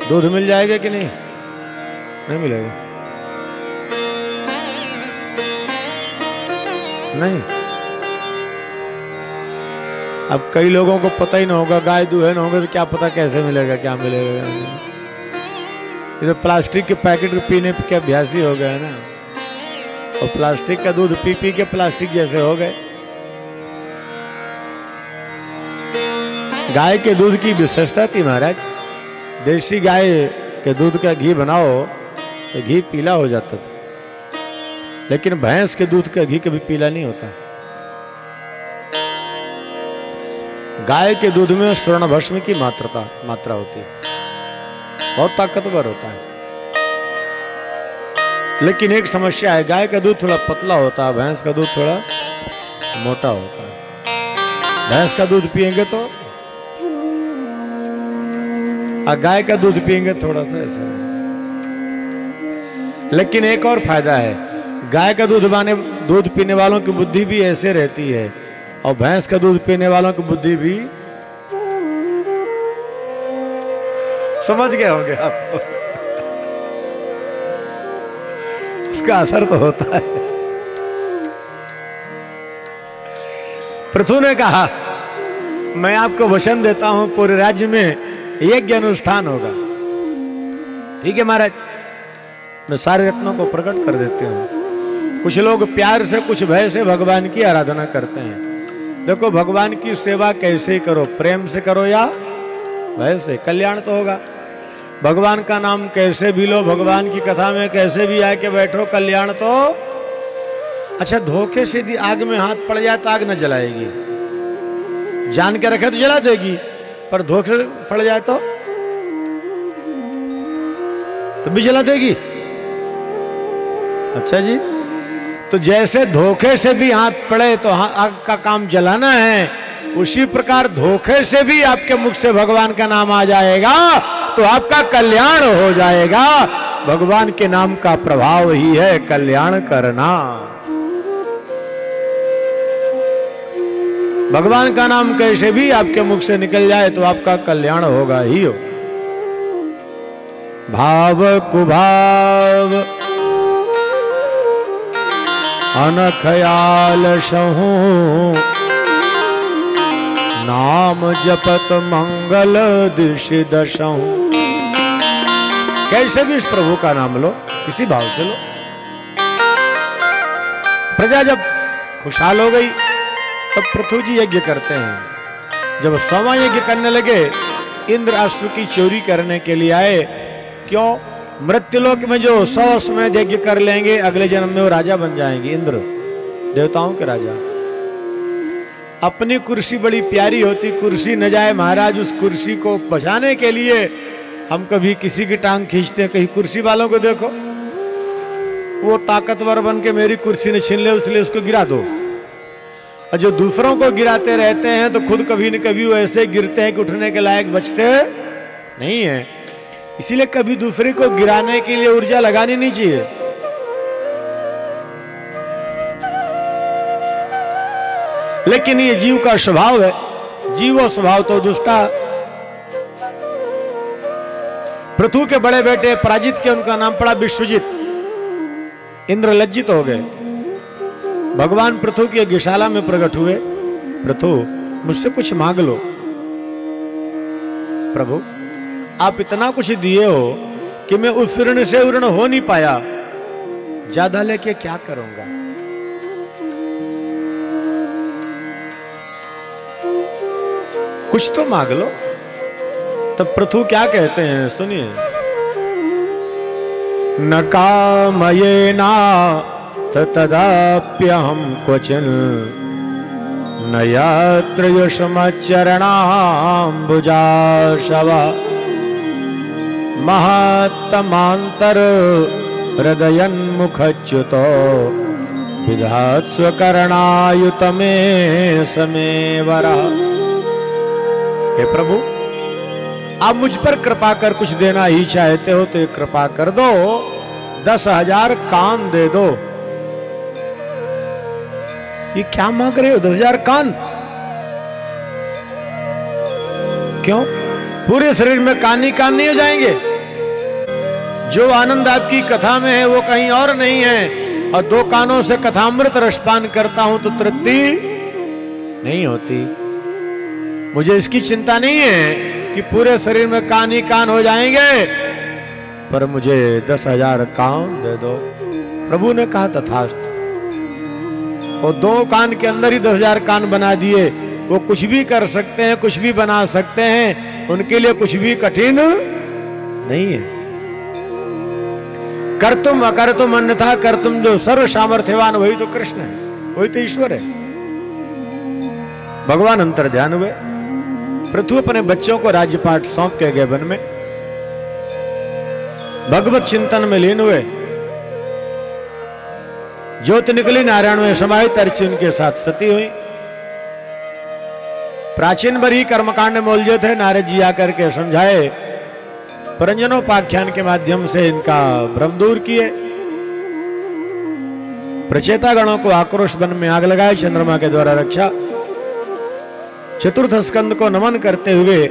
दूध मिल जाएगा कि नहीं? नहीं मिलेगा। नहीं। अब कई लोगों को पता ही ना होगा, गाय दूहे ना होगा तो क्या पता कैसे मिलेगा, क्या मिलेगा। ये तो प्लास्टिक के पैकेट पीने के अभ्यासी हो गए ना, और प्लास्टिक का दूध पी पी के प्लास्टिक जैसे हो गए। गाय के दूध की विशेषता थी महाराज, देसी गाय के दूध का घी बनाओ तो घी पीला हो जाता था, लेकिन भैंस के दूध का घी कभी पीला नहीं होता। गाय के दूध में स्वर्ण भस्म की मात्रा होती है, बहुत ताकतवर होता है। लेकिन एक समस्या है, गाय का दूध थोड़ा पतला होता है, भैंस का दूध थोड़ा मोटा होता है। भैंस का दूध पिएंगे तो, और गाय का दूध पिएंगे थोड़ा सा ऐसा। लेकिन एक और फायदा है, गाय का दूध पीने वालों की बुद्धि भी ऐसे रहती है, और भैंस का दूध पीने वालों की बुद्धि भी, समझ गए होंगे आप। उसका असर तो होता है। पृथु ने कहा, मैं आपको वचन देता हूं पूरे राज्य में यज्ञ अनुष्ठान होगा। ठीक है महाराज, मैं सारे रत्नों को प्रकट कर देती हूं। कुछ लोग प्यार से, कुछ भय से भगवान की आराधना करते हैं। देखो भगवान की सेवा कैसे करो, प्रेम से करो या भय से, कल्याण तो होगा। भगवान का नाम कैसे भी लो, भगवान की कथा में कैसे भी आके बैठो, कल्याण तो। अच्छा, धोखे से यदि आग में हाथ पड़ जाए तो आग न जलाएगी, जान के रखे तो जला देगी, पर धोखे पड़ जाए तो भी जला देगी। अच्छा जी, तो जैसे धोखे से भी हाथ पड़े तो आग का काम जलाना है, उसी प्रकार धोखे से भी आपके मुख से भगवान का नाम आ जाएगा तो आपका कल्याण हो जाएगा। भगवान के नाम का प्रभाव ही है कल्याण करना। भगवान का नाम कैसे भी आपके मुख से निकल जाए तो आपका कल्याण होगा ही हो। भाव कुभाव अनखयाल सहूं, नाम जपत मंगल दिशि दशहूं। कैसे भी इस प्रभु का नाम लो, किसी भाव से लो। प्रजा जब खुशहाल हो गई तब पृथु जी यज्ञ करते हैं। जब 100वां यज्ञ करने लगे, इंद्र अश्व की चोरी करने के लिए आए। क्यों? मृत्युलोक में जो 100 अश्वमेध यज्ञ कर लेंगे, अगले जन्म में वो राजा बन जाएंगे, इंद्र, देवताओं के राजा। अपनी कुर्सी बड़ी प्यारी होती, कुर्सी न जाए महाराज, उस कुर्सी को बचाने के लिए हम कभी किसी की टांग खींचते हैं। कहीं कुर्सी वालों को देखो, वो ताकतवर बन के मेरी कुर्सी ने छीन ले, इसलिए उसको गिरा दो। और जो दूसरों को गिराते रहते हैं तो खुद कभी न कभी वो ऐसे गिरते हैं कि उठने के लायक बचते नहीं है। इसीलिए कभी दूसरे को गिराने के लिए ऊर्जा लगानी नहीं चाहिए। लेकिन ये जीव का स्वभाव है, जीवो स्वभाव तो दुष्टा। पृथु के बड़े बेटे पराजित के उनका नाम पड़ा विश्वजित। इंद्र लज्जित हो गए। भगवान पृथु की यज्ञशाला में प्रकट हुए। पृथु, मुझसे कुछ मांग लो। प्रभु, आप इतना कुछ दिए हो कि मैं उस ऋण से ऋण हो नहीं पाया। ज्यादा लेके क्या करूंगा? कुछ तो मांग लो। तब पृथु क्या कहते हैं, सुनिए। न कामयेना तदाप्यहं क्वचिन् न यत्र युष्मच्चरणाम्बुजाशव महत्तमान्तर हृदयन्मुखच्युतो विधात्स्वकरणायुत मे समेवरा। हे प्रभु, आप मुझ पर कृपा कर कुछ देना ही चाहते हो तो कृपा कर दो, 10,000 कान दे दो। ये क्या मांग रहे हो? 10,000 कान क्यों? पूरे शरीर में कान ही कान नहीं हो जाएंगे? जो आनंद आपकी कथा में है वो कहीं और नहीं है, और 2 कानों से कथामृत रसपान करता हूं तो तृप्ति नहीं होती। मुझे इसकी चिंता नहीं है कि पूरे शरीर में कान ही कान हो जाएंगे, पर मुझे 10,000 कान दे दो। प्रभु ने कहा तथास्तु। और 2 कान के अंदर ही 10,000 कान बना दिए। वो कुछ भी कर सकते हैं, कुछ भी बना सकते हैं, उनके लिए कुछ भी कठिन नहीं है। कर तुम अकर तुम अन्यथा कर तुम, जो सर्व सामर्थ्यवान वही तो कृष्ण है, वही तो ईश्वर है। भगवान अंतर ध्यान हुए। पृथु अपने बच्चों को राज्यपाठ सौंप के गए वन में, भगवत चिंतन में लीन हुए। ज्योति निकली, नारायण में समाहित, अर्ची उनके साथ सती हुई। प्राचीन बरी कर्मकांड में उलझे थे, नारद जी आकर के समझाए, परंजनोपाख्यान के माध्यम से इनका भ्रम दूर किए। प्रचेता गणों को आक्रोश वन में आग लगाए, चंद्रमा के द्वारा रक्षा। चतुर्थ स्कंद को नमन करते हुए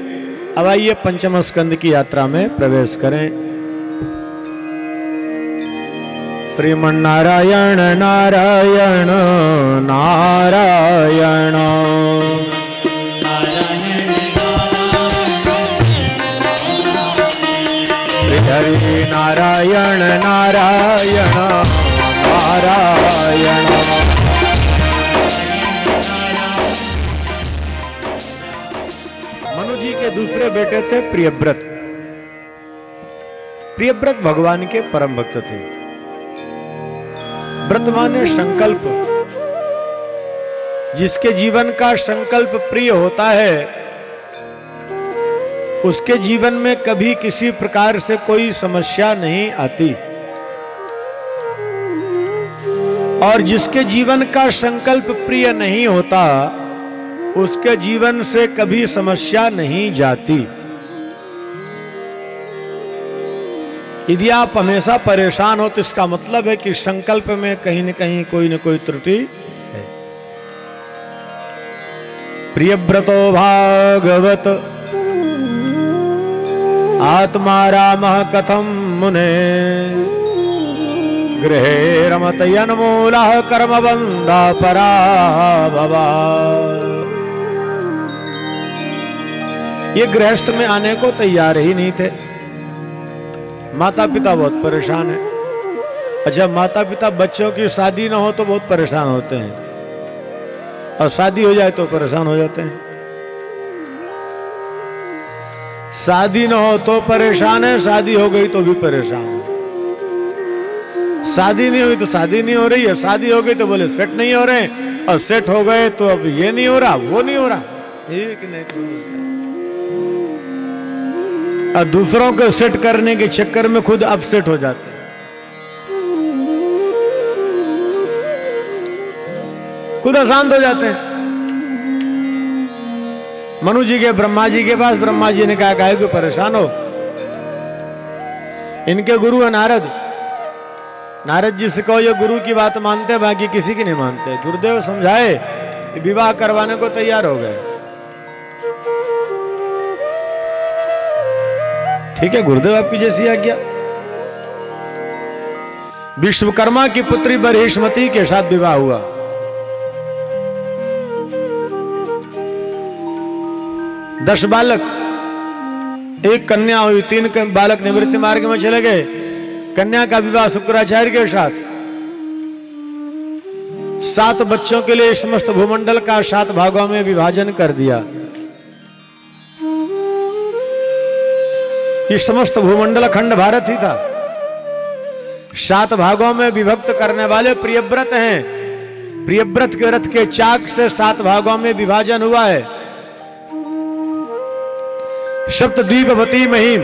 अब आइए पंचम स्कंद की यात्रा में प्रवेश करें। श्रीमन्नारायण नारायण नारायण हरि नारायण नारायण नारायण। मनु जी के दूसरे बेटे थे प्रियव्रत। प्रियव्रत भगवान के परम भक्त थे। व्रत माने संकल्प। जिसके जीवन का संकल्प प्रिय होता है उसके जीवन में कभी किसी प्रकार से कोई समस्या नहीं आती, और जिसके जीवन का संकल्प प्रिय नहीं होता उसके जीवन से कभी समस्या नहीं जाती। यदि आप हमेशा परेशान हो तो इसका मतलब है कि संकल्प में कहीं न कहीं कोई न कोई त्रुटि है। प्रियव्रतो भागवत आत्मा रामः कथम मुने गृहे रमत यन्मूलः कर्मबन्धा पराभवा। ये गृहस्थ में आने को तैयार ही नहीं थे। माता पिता बहुत परेशान है। अच्छा, माता पिता बच्चों की शादी ना हो तो बहुत परेशान होते हैं, और शादी हो जाए तो परेशान हो जाते हैं। शादी ना हो तो परेशान है, शादी हो गई तो भी परेशान है। शादी नहीं हुई तो शादी नहीं हो रही है, शादी हो गई तो बोले सेट नहीं हो रहे, और सेट हो गए तो अब ये नहीं हो रहा, वो नहीं हो रहा। एक नहीं समस्या। और दूसरों को सेट करने के चक्कर में खुद अपसेट हो जाते हैं, खुद अशांत हो जाते हैं। मनु जी के ब्रह्मा जी के पास, ब्रह्मा जी ने कहा काहे को परेशान हो। इनके गुरु है नारद। नारद जी से कहो ये गुरु की बात मानते, बाकी किसी की नहीं मानते। गुरुदेव समझाए, विवाह करवाने को तैयार हो गए। ठीक है, गुरुदेव आपकी जैसी आज्ञा। विश्वकर्मा की पुत्री बरहिष्मति के साथ विवाह हुआ। दस बालक, एक कन्या हुई, 3 बालक निवृत्ति मार्ग में चले गए। कन्या का विवाह शुक्राचार्य के साथ, 7 बच्चों के लिए समस्त भूमंडल का 7 भागों में विभाजन कर दिया। ये समस्त भूमंडल अखंड भारत ही था। 7 भागों में विभक्त करने वाले प्रियव्रत हैं। प्रियव्रत के रथ के चाक से 7 भागों में विभाजन हुआ है। सप्तद्वीपवती महिम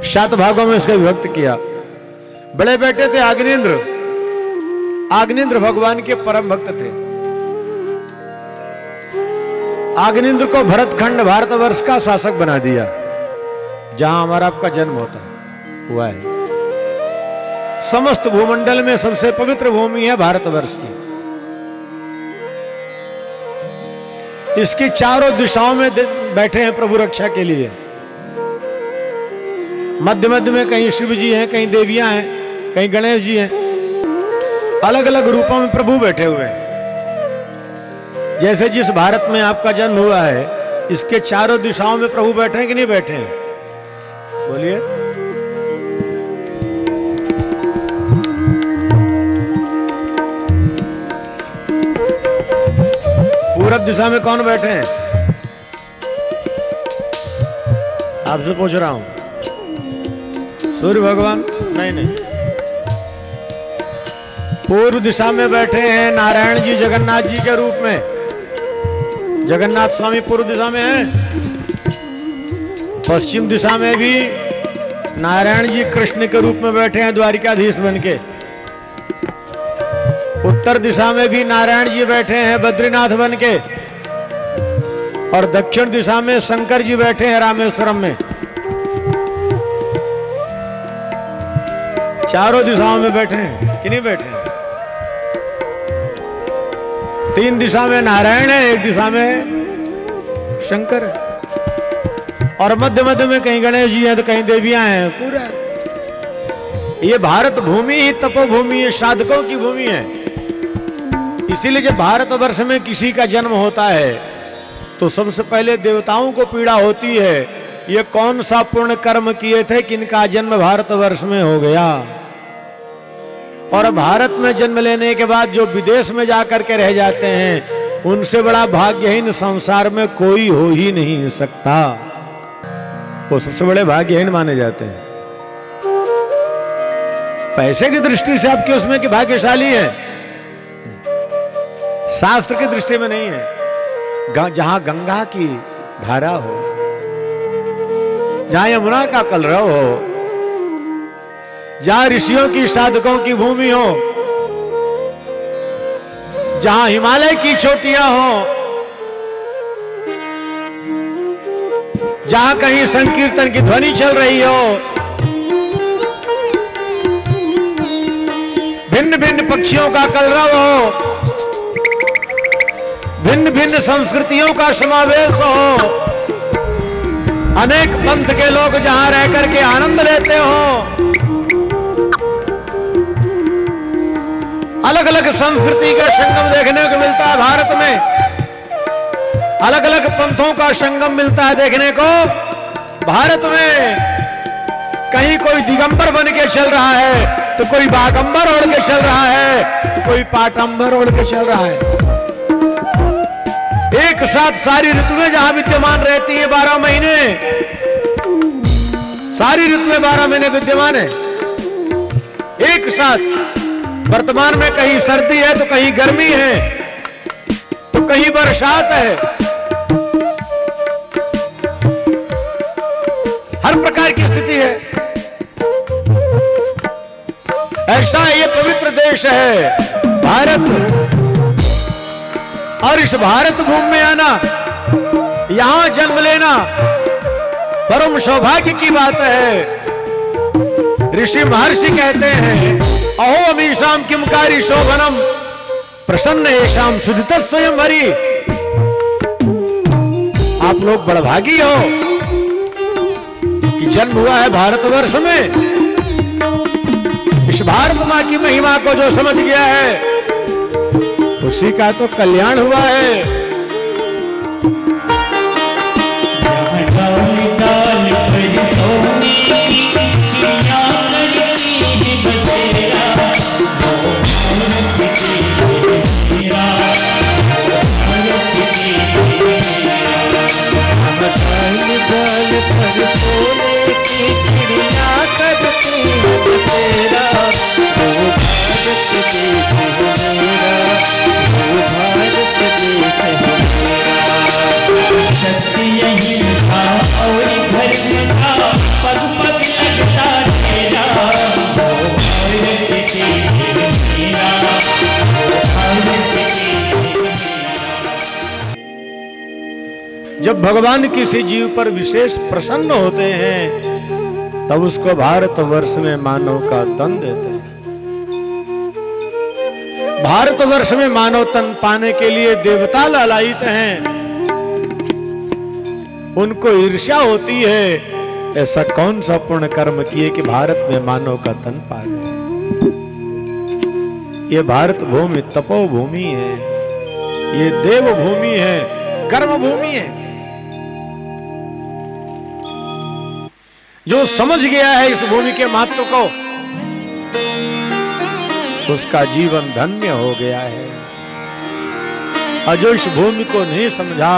7 भागों में इसका विभक्त किया। बड़े बेटे थे आग्नेन्द्र। आग्नेन्द्र भगवान के परम भक्त थे। आग्नेन्द्र को भरतखंड भारतवर्ष का शासक बना दिया, जहां हमारा आपका जन्म होता हुआ है। समस्त भूमंडल में सबसे पवित्र भूमि है भारतवर्ष की। इसकी चारों दिशाओं में बैठे हैं प्रभु रक्षा के लिए। मध्य मध्य में कहीं शिव जी हैं, कहीं देवियां हैं, कहीं गणेश जी हैं। अलग अलग रूपों में प्रभु बैठे हुए हैं। जैसे जिस भारत में आपका जन्म हुआ है, इसके चारों दिशाओं में प्रभु बैठे हैं कि नहीं बैठे हैं? बोलिए। पूरब दिशा में कौन बैठे हैं? आपसे पूछ रहा हूं। सूर्य भगवान? नहीं। पूर्व दिशा में बैठे हैं नारायण जी जगन्नाथ जी के रूप में। जगन्नाथ स्वामी पूर्व दिशा में है। पश्चिम दिशा में भी नारायण जी कृष्ण के रूप में बैठे हैं द्वारिकाधीश बनके। उत्तर दिशा में भी नारायण जी बैठे हैं बद्रीनाथ बनके। और दक्षिण दिशा में शंकर जी बैठे हैं रामेश्वरम में। चारों दिशाओं में बैठे हैं कि नहीं बैठे हैं? 3 दिशा में नारायण है, 1 दिशा में शंकर है। और मध्य मध्य में कहीं गणेश जी हैं तो कहीं देवियां हैं। पूरा ये भारत भूमि ही तपोभूमि है, साधकों की भूमि है। इसीलिए जब भारतवर्ष में किसी का जन्म होता है तो सबसे पहले देवताओं को पीड़ा होती है, ये कौन सा पुण्य कर्म किए थे कि इनका जन्म भारतवर्ष में हो गया। और भारत में जन्म लेने के बाद जो विदेश में जाकर के रह जाते हैं, उनसे बड़ा भाग्यहीन संसार में कोई हो ही नहीं सकता। वो सबसे बड़े भाग्यहीन माने जाते हैं। पैसे की दृष्टि से आपके उसमें कि भाग्यशाली है, शास्त्र की दृष्टि में नहीं है। जहां गंगा की धारा हो, जहां यमुना का कलरव हो, जहां ऋषियों की साधकों की भूमि हो, जहां हिमालय की चोटियां हो, जहां कहीं संकीर्तन की ध्वनि चल रही हो, भिन्न भिन्न पक्षियों का कलरव हो, भिन्न भिन्न संस्कृतियों का समावेश हो, अनेक पंथ के लोग जहां रह करके आनंद लेते हो, अलग अलग संस्कृति का संगम देखने को मिलता है भारत में। अलग अलग पंथों का संगम मिलता है देखने को भारत में। कहीं कोई दिगंबर बन के चल रहा है तो कोई बागंबर ओढ़ के चल रहा है, तो कोई पाटंबर ओढ़ के चल रहा है। एक साथ सारी ऋतुएं जहां विद्यमान रहती है 12 महीने, सारी ऋतुएं 12 महीने विद्यमान है एक साथ। वर्तमान में कहीं सर्दी है तो कहीं गर्मी है तो कहीं बरसात है। हर प्रकार की स्थिति है। ऐसा ये पवित्र देश है भारत। और इस भारत भूमि में आना, यहां जन्म लेना परम सौभाग्य की बात है। ऋषि महर्षि कहते हैं, अहो अमीशाम किमकारी शोभनम प्रसन्न येषाम सुधित स्वयं भरी। आप लोग बड़भागी हो कि जन्म हुआ है भारतवर्ष में। इस भारत मां की महिमा को जो समझ गया है उसी का तो कल्याण हुआ है। जब भगवान किसी जीव पर विशेष प्रसन्न होते हैं तब उसको भारतवर्ष में मानव का तन देते हैं। भारतवर्ष में मानव तन पाने के लिए देवता लालायित हैं, उनको ईर्ष्या होती है ऐसा कौन सा पुण्य कर्म किए कि भारत में मानव का तन पा गए। ये भारत भूमि तपोभूमि है, ये देव भूमि है, कर्म भूमि है। जो समझ गया है इस भूमि के महत्व को, उसका जीवन धन्य हो गया है। और जो इस भूमि को नहीं समझा,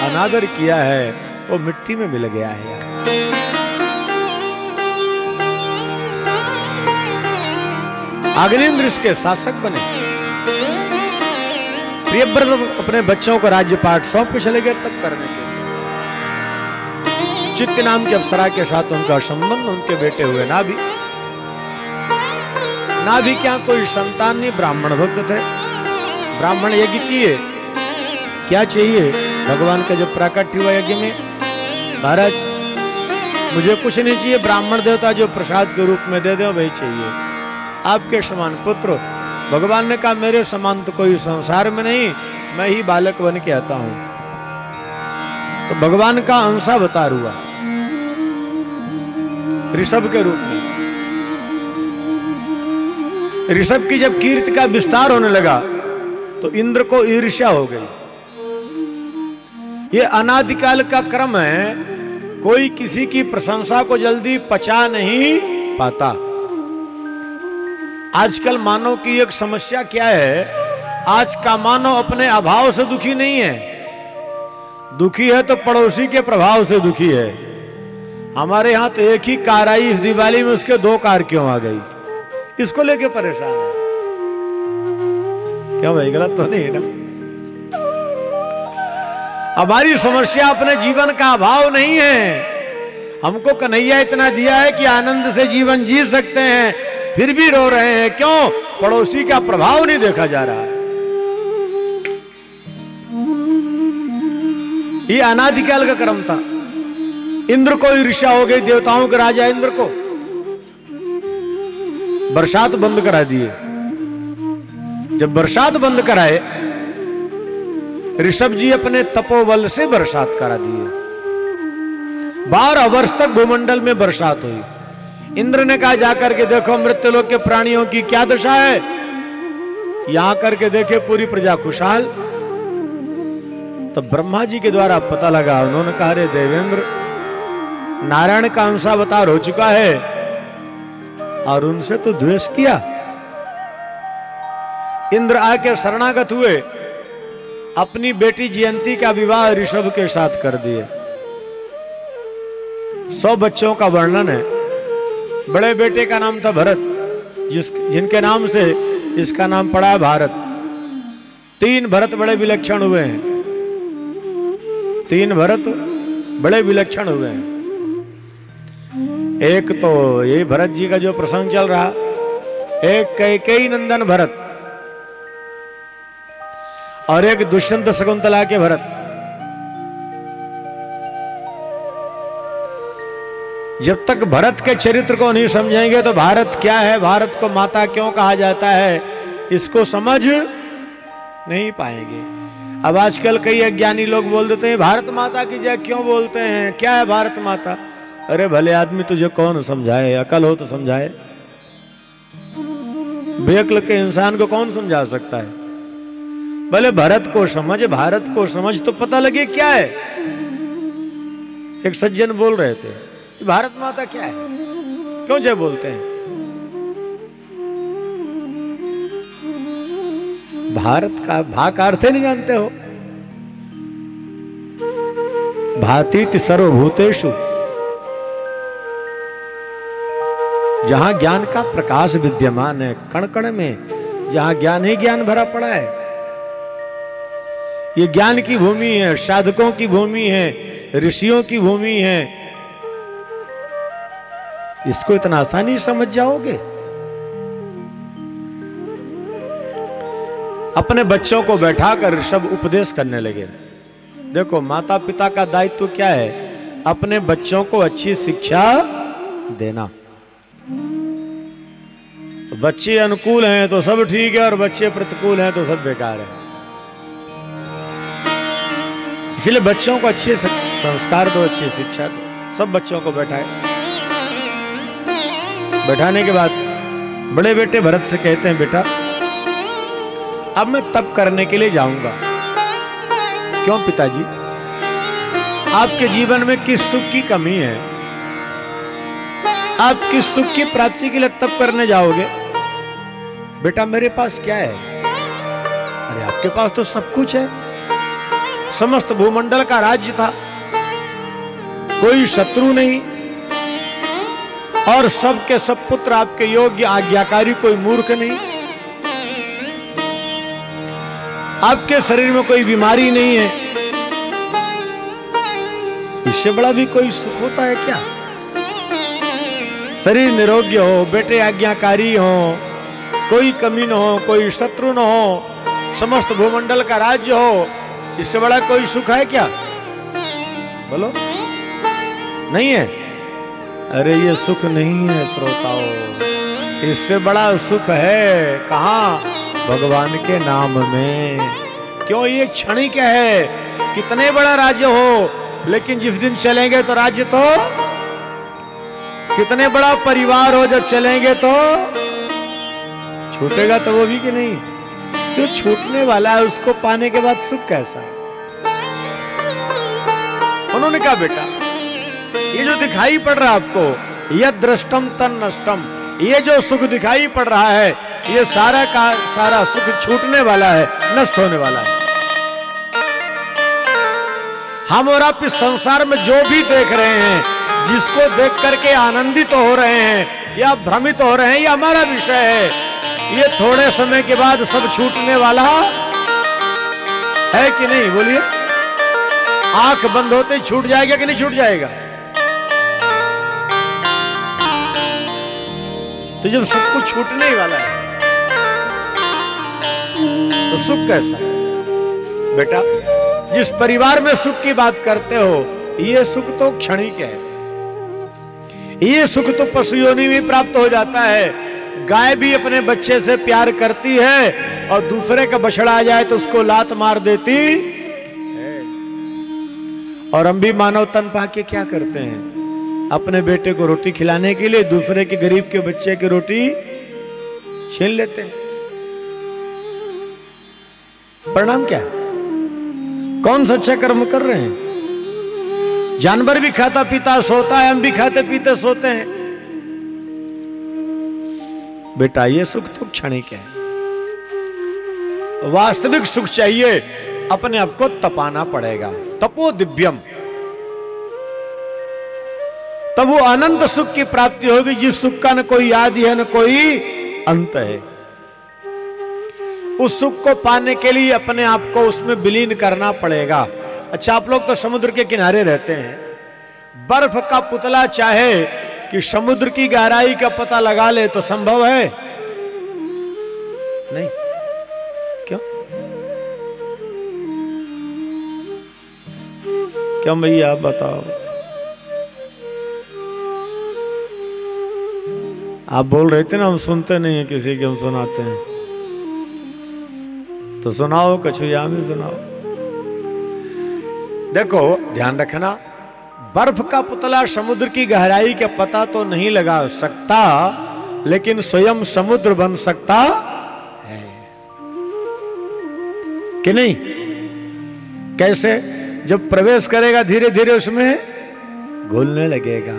अनादर किया है, वो मिट्टी में मिल गया है। अग्निन्द्र इसके शासक बने। प्रियव्रत अपने बच्चों को राज्य पाठ सौंप के चले गए तब करने के। चित्त नाम की अप्सरा के साथ उनका संबंध, उनके बेटे हुए नाभि। नाभि क्या कोई संतान नहीं, ब्राह्मण भक्त थे। ब्राह्मण यज्ञ किए, क्या चाहिए भगवान का जब प्राकट्य हुआ यज्ञ में, महाराज मुझे कुछ नहीं चाहिए, ब्राह्मण देवता जो प्रसाद के रूप में दे दे वही चाहिए। आपके समान पुत्र। भगवान ने कहा मेरे समान तो कोई संसार में नहीं, मैं ही बालक बन के आता हूं। तो भगवान का अंशावतार हुआ ऋषभ के रूप में। ऋषभ की जब कीर्ति का विस्तार होने लगा तो इंद्र को ईर्ष्या हो गई। ये अनादिकाल का क्रम है, कोई किसी की प्रशंसा को जल्दी पचा नहीं पाता। आजकल मानव की एक समस्या क्या है, आज का मानव अपने अभाव से दुखी नहीं है, दुखी है तो पड़ोसी के प्रभाव से दुखी है। हमारे यहां तो एक ही कार आई, इस दिवाली में उसके 2 कार क्यों आ गई, इसको लेके परेशान है। क्या भाई गलत तो नहीं है ना? हमारी समस्या अपने जीवन का अभाव नहीं है। हमको कन्हैया इतना दिया है कि आनंद से जीवन जी सकते हैं, फिर भी रो रहे हैं। क्यों? पड़ोसी का प्रभाव नहीं देखा जा रहा है। ये अनादिकाल का क्रम था। इंद्र को ईर्ष्या हो गई, देवताओं के राजा इंद्र को। बरसात बंद करा दिए। जब बरसात बंद कराए, ऋषभ जी अपने तपोबल से बरसात करा दिए। 12 वर्ष तक भूमंडल में बरसात हुई। इंद्र ने कहा जाकर के देखो मृत्युलोक के प्राणियों की क्या दशा है। यहां करके देखे पूरी प्रजा खुशहाल। तो ब्रह्मा जी के द्वारा पता लगा, उन्होंने कहा अरे देवेंद्र, नारायण का अंशावतार हो चुका है और उनसे तो द्वेष किया। इंद्र आके शरणागत हुए, अपनी बेटी जयंती का विवाह ऋषभ के साथ कर दिए। 100 बच्चों का वर्णन है। बड़े बेटे का नाम था भरत, जिनके नाम से इसका नाम पड़ा है भारत। 3 भरत बड़े विलक्षण हुए हैं। 3 भरत बड़े विलक्षण हुए हैं। एक तो ये भरत जी का जो प्रसंग चल रहा, एक कैकेयी नंदन भरत और एक दुष्यंत शकुंतला के भरत। जब तक भरत के चरित्र को नहीं समझेंगे तो भारत क्या है, भारत को माता क्यों कहा जाता है, इसको समझ नहीं पाएंगे। अब आजकल कई अज्ञानी लोग बोल देते हैं भारत माता की जय। क्यों बोलते हैं, क्या है भारत माता? अरे भले आदमी, तुझे कौन समझाए, अकल हो तो समझाए। बेअक्ल के इंसान को कौन समझा सकता है? भले भारत को समझ, भारत को समझ तो पता लगे क्या है। एक सज्जन बोल रहे थे भारत माता क्या है, क्यों जय बोलते हैं? भारत का भा का अर्थ नहीं जानते हो। भातीति सर्वभूतेषु, जहां ज्ञान का प्रकाश विद्यमान है, कण कण में, जहां ज्ञान ही ज्ञान भरा पड़ा है। ये ज्ञान की भूमि है, साधकों की भूमि है, ऋषियों की भूमि है। इसको इतना आसानी समझ जाओगे? अपने बच्चों को बैठाकर ऋषभ उपदेश करने लगे। देखो माता पिता का दायित्व क्या है? अपने बच्चों को अच्छी शिक्षा देना। बच्चे अनुकूल हैं तो सब ठीक है, और बच्चे प्रतिकूल हैं तो सब बेकार है। इसलिए बच्चों को अच्छे संस्कार दो, अच्छी शिक्षा दो। सब बच्चों को बैठाए। बैठाने के बाद बड़े बेटे भरत से कहते हैं, बेटा अब मैं तप करने के लिए जाऊंगा। क्यों पिताजी? आपके जीवन में किस सुख की कमी है? आप किस सुख की प्राप्ति के लिए तप करने जाओगे? बेटा मेरे पास क्या है? अरे आपके पास तो सब कुछ है। समस्त भूमंडल का राज्य था, कोई शत्रु नहीं, और सबके सब पुत्र आपके योग्य आज्ञाकारी, कोई मूर्ख नहीं। आपके शरीर में कोई बीमारी नहीं है। इससे बड़ा भी कोई सुख होता है क्या? शरीर निरोग्य हो, बेटे आज्ञाकारी हो, कोई कमी न हो, कोई शत्रु न हो, समस्त भूमंडल का राज्य हो, इससे बड़ा कोई सुख है क्या? बोलो, नहीं है। अरे ये सुख नहीं है श्रोताओ, इससे बड़ा सुख है कहाँ? भगवान के नाम में। क्यों? ये क्षणिक है। कितने बड़ा राज्य हो, लेकिन जिस दिन चलेंगे तो राज्य तो, कितने बड़ा परिवार हो, जब चलेंगे तो छूटेगा तो वो भी कि नहीं? जो छूटने वाला है उसको पाने के बाद सुख कैसा? उन्होंने कहा बेटा ये जो दिखाई पड़ रहा है आपको, यह दृष्टम तन नष्टम, ये जो सुख दिखाई पड़ रहा है, ये सारा का सारा सुख छूटने वाला है, नष्ट होने वाला है। हम और आप इस संसार में जो भी देख रहे हैं, जिसको देख करके आनंदित हो रहे हैं या भ्रमित हो रहे हैं, ये हमारा विषय है। ये थोड़े समय के बाद सब छूटने वाला है कि नहीं? बोलिए, आंख बंद होते ही छूट जाएगा कि नहीं छूट जाएगा? तो जब सब कुछ छूटने ही वाला है तो सुख कैसा? बेटा जिस परिवार में सुख की बात करते हो, ये सुख तो क्षणिक है। ये सुख तो पशु योनि में प्राप्त हो जाता है। गाय भी अपने बच्चे से प्यार करती है, और दूसरे का बछड़ा आ जाए तो उसको लात मार देती है। और हम भी मानव तन पाके क्या करते हैं? अपने बेटे को रोटी खिलाने के लिए दूसरे के गरीब के बच्चे की रोटी छीन लेते हैं। परिणाम क्या है? कौन सा अच्छा कर्म कर रहे हैं? जानवर भी खाता पीता सोता है, हम भी खाते पीते सोते हैं। बेटा ये सुख तो क्षणिक है। वास्तविक सुख चाहिए, अपने आप को तपाना पड़ेगा। तपो दिव्यम, तब वो अनंत सुख की प्राप्ति होगी, जिस सुख का न कोई आदि है न कोई अंत है। उस सुख को पाने के लिए अपने आप को उसमें विलीन करना पड़ेगा। अच्छा, आप लोग तो समुद्र के किनारे रहते हैं। बर्फ का पुतला चाहे कि समुद्र की गहराई का पता लगा ले तो संभव है? नहीं। क्यों? क्यों भैया आप बताओ? आप बोल रहे थे ना हम सुनते नहीं है किसी की, हम सुनाते हैं। तो सुनाओ, कछुआ में सुनाओ। देखो ध्यान रखना, बर्फ का पुतला समुद्र की गहराई का पता तो नहीं लगा सकता, लेकिन स्वयं समुद्र बन सकता है कि नहीं? कैसे? जब प्रवेश करेगा धीरे धीरे उसमें घुलने लगेगा,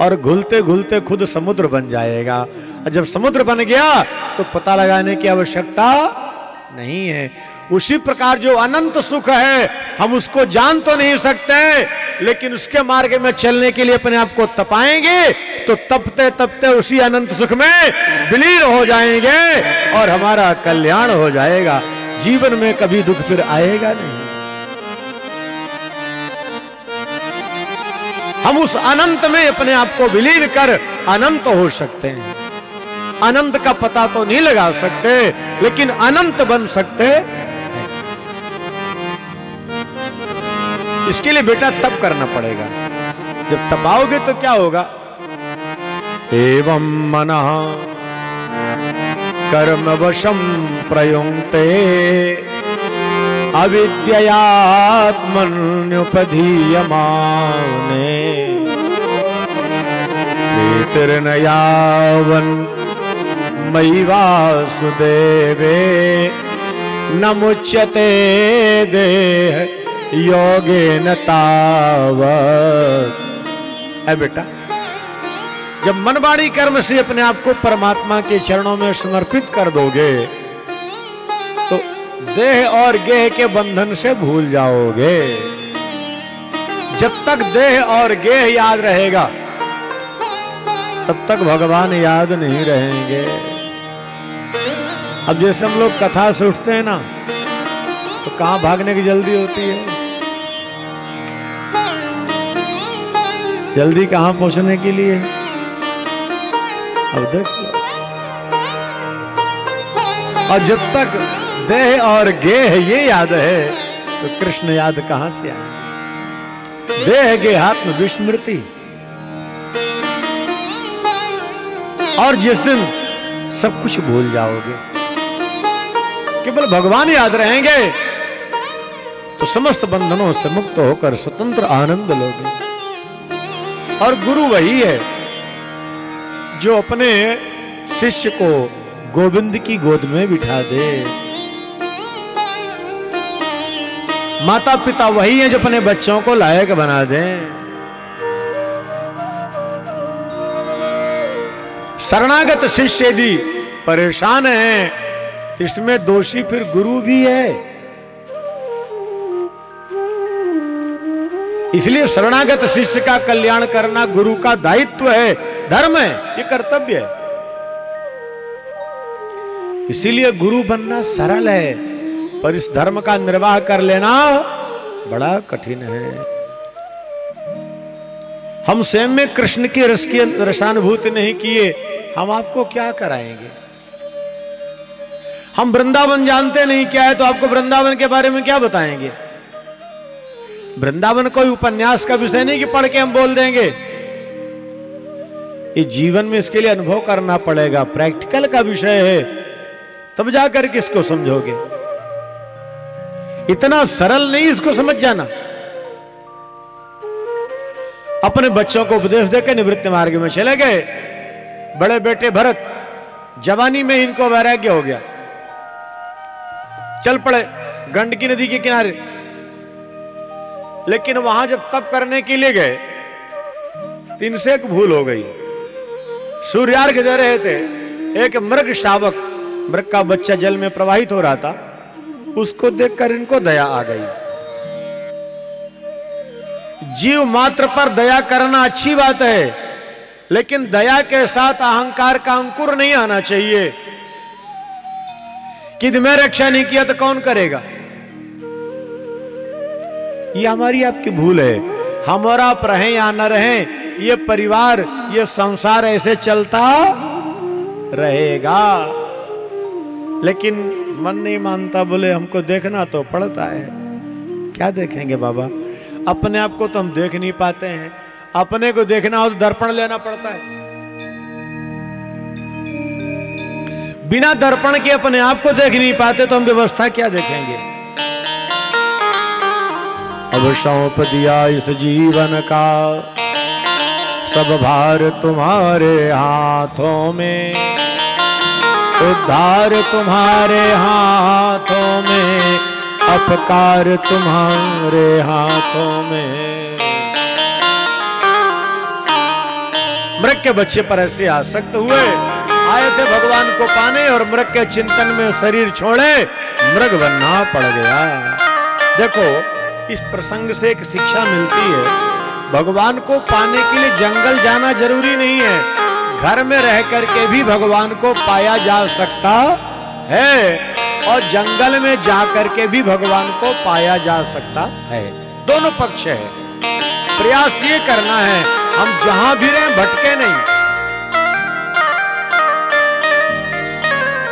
और घुलते घुलते खुद समुद्र बन जाएगा। और जब समुद्र बन गया तो पता लगाने की आवश्यकता नहीं है। उसी प्रकार जो अनंत सुख है, हम उसको जान तो नहीं सकते, लेकिन उसके मार्ग में चलने के लिए अपने आप को तपाएंगे तो तपते तपते उसी अनंत सुख में विलीन हो जाएंगे और हमारा कल्याण हो जाएगा। जीवन में कभी दुख फिर आएगा नहीं। हम उस अनंत में अपने आप को विलीन कर अनंत हो सकते हैं। अनंत का पता तो नहीं लगा सकते, लेकिन अनंत बन सकते हैं। इसके लिए बेटा तप करना पड़ेगा। जब तपाओगे तो क्या होगा? एवं मनः कर्म वशम प्रयुंक्ते अविद्ययात्मन्युपधीयमाने प्रीतिर्नयावन् मयि वासुदेवे न मुच्यते देह योगेन तावत्। है बेटा, जब मन वाणी कर्म से अपने आप को परमात्मा के चरणों में समर्पित कर दोगे तो देह और गेह के बंधन से भूल जाओगे। जब तक देह और गेह याद रहेगा तब तक भगवान याद नहीं रहेंगे। अब जैसे हम लोग कथा से उठते हैं ना तो कहां भागने की जल्दी होती है? जल्दी कहां पहुंचने के लिए? अब देख लो। और जब तक देह और गेह ये याद है तो कृष्ण याद कहां से आए? देह गेहात्म विस्मृति। और जिस दिन सब कुछ भूल जाओगे, केवल भगवान याद रहेंगे तो समस्त बंधनों से मुक्त होकर स्वतंत्र आनंद लोगे। और गुरु वही है जो अपने शिष्य को गोविंद की गोद में बिठा दे। माता पिता वही है जो अपने बच्चों को लायक बना दें। शरणागत शिष्य यदि परेशान है तो इसमें दोषी फिर गुरु भी है। इसलिए शरणागत शिष्य का कल्याण करना गुरु का दायित्व है, धर्म है, ये कर्तव्य है। इसीलिए गुरु बनना सरल है, पर इस धर्म का निर्वाह कर लेना बड़ा कठिन है। हम स्वयं में कृष्ण की रस की रसानुभूति नहीं किए, हम आपको क्या कराएंगे? हम वृंदावन जानते नहीं क्या है तो आपको वृंदावन के बारे में क्या बताएंगे? वृंदावन कोई उपन्यास का विषय नहीं कि पढ़ के हम बोल देंगे। ये जीवन में इसके लिए अनुभव करना पड़ेगा, प्रैक्टिकल का विषय है, तब जाकर के इसको समझोगे। इतना सरल नहीं इसको समझ जाना। अपने बच्चों को उपदेश देकर निवृत्ति मार्ग में चले गए। बड़े बेटे भरत जवानी में इनको वैराग्य हो गया, चल पड़े गंडकी नदी के किनारे। लेकिन वहां जब तप करने के लिए गए तो इनसे एक भूल हो गई। सूर्यार्घ दे रहे थे, एक मृग शावक, मृग का बच्चा जल में प्रवाहित हो रहा था, उसको देखकर इनको दया आ गई। जीव मात्र पर दया करना अच्छी बात है, लेकिन दया के साथ अहंकार का अंकुर नहीं आना चाहिए कि मैं रक्षा नहीं किया तो कौन करेगा। ये हमारी आपकी भूल है। हम और आप रहें या न रहें, ये परिवार, ये संसार ऐसे चलता रहेगा। लेकिन मन नहीं मानता, बोले हमको देखना तो पड़ता है। क्या देखेंगे बाबा? अपने आप को तो हम देख नहीं पाते हैं। अपने को देखना हो तो दर्पण लेना पड़ता है। बिना दर्पण के अपने आप को देख नहीं पाते तो हम व्यवस्था क्या देखेंगे? अब सौंप दिया इस जीवन का सब भार तुम्हारे हाथों में, उद्धार तुम्हारे हाथों में, अपकार तुम्हारे हाथों में। मृग के बच्चे पर ऐसे आसक्त हुए, आए थे भगवान को पाने और मृग के चिंतन में शरीर छोड़े, मृग बनना पड़ गया। देखो, इस प्रसंग से एक शिक्षा मिलती है, भगवान को पाने के लिए जंगल जाना जरूरी नहीं है, घर में रह करके भी भगवान को पाया जा सकता है, और जंगल में जा करके भी भगवान को पाया जा सकता है। दोनों पक्ष है। प्रयास ये करना है हम जहां भी रहें भटके नहीं।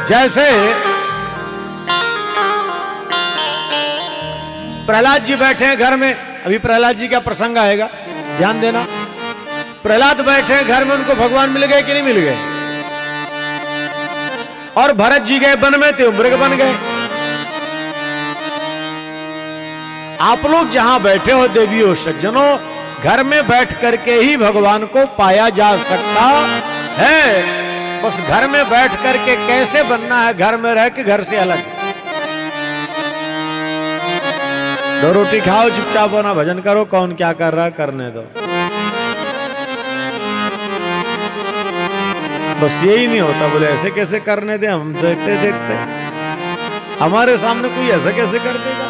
जैसे प्रहलाद जी बैठे हैं घर में, अभी प्रहलाद जी का प्रसंग आएगा, ध्यान देना। प्रहलाद बैठे घर में, उनको भगवान मिल गए कि नहीं मिल गए? और भरत जी गए वन में, थे मृग बन गए। आप लोग जहां बैठे हो देवियों सज्जनों, घर में बैठ करके ही भगवान को पाया जा सकता है। बस घर में बैठ करके कैसे बनना है, घर में रह के घर से अलग। 2 रोटी खाओ, चुपचाप बना, भजन करो, कौन क्या कर रहा है करने दो। बस यही नहीं होता। बोले ऐसे कैसे करने दे, हम देखते देखते हमारे सामने कोई ऐसा कैसे कर देगा।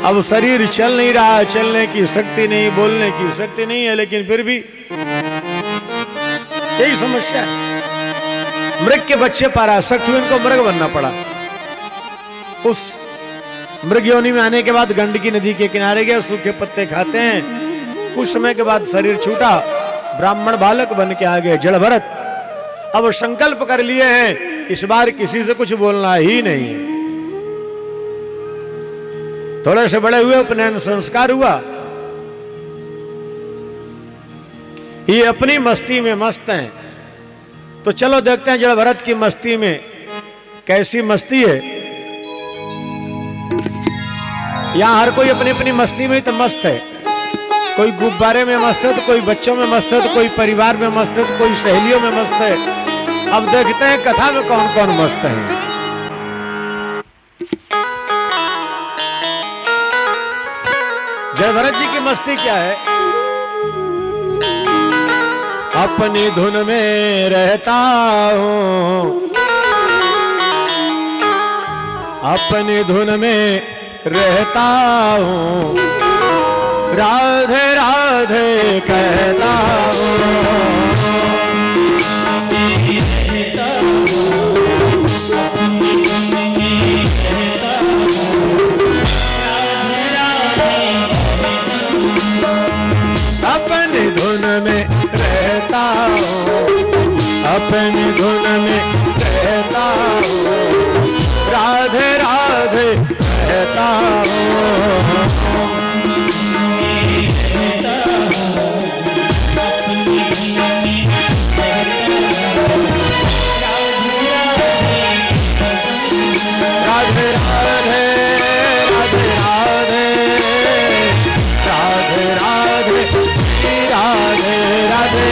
अब शरीर चल नहीं रहा है, चलने की शक्ति नहीं, बोलने की शक्ति नहीं है, लेकिन फिर भी यही समस्या है। मृग के बच्चे पराशक्त हुए, इनको मृग बनना पड़ा। उस मृग योनि में आने के बाद गंडकी नदी के किनारे गए, सूखे पत्ते खाते हैं। कुछ समय के बाद शरीर छूटा, ब्राह्मण बालक बन के आ गए जड़ भरत। अब संकल्प कर लिए हैं इस बार किसी से कुछ बोलना ही नहीं है। थोड़े से बड़े हुए, उपनयन संस्कार हुआ। ये अपनी मस्ती में मस्त हैं, तो चलो देखते हैं जड़ भरत की मस्ती में कैसी मस्ती है। यहां हर कोई अपनी अपनी मस्ती में तो मस्त है। कोई गुब्बारे में मस्त है, तो कोई बच्चों में मस्त है, तो कोई परिवार में मस्त है, तो कोई सहेलियों में मस्त है। अब देखते हैं कथा में कौन कौन मस्त है। जय भरत जी की मस्ती क्या है? अपनी धुन में रहता हूँ, अपनी धुन में रहता हूँ, राधे राधे कहता हूँ। अपनी धुन में रहता हूँ, अपनी धुन में रहता हूँ, राधे राधे कहता हूँ। राधे राधे राधे राधे राधे राधे राधे राधे।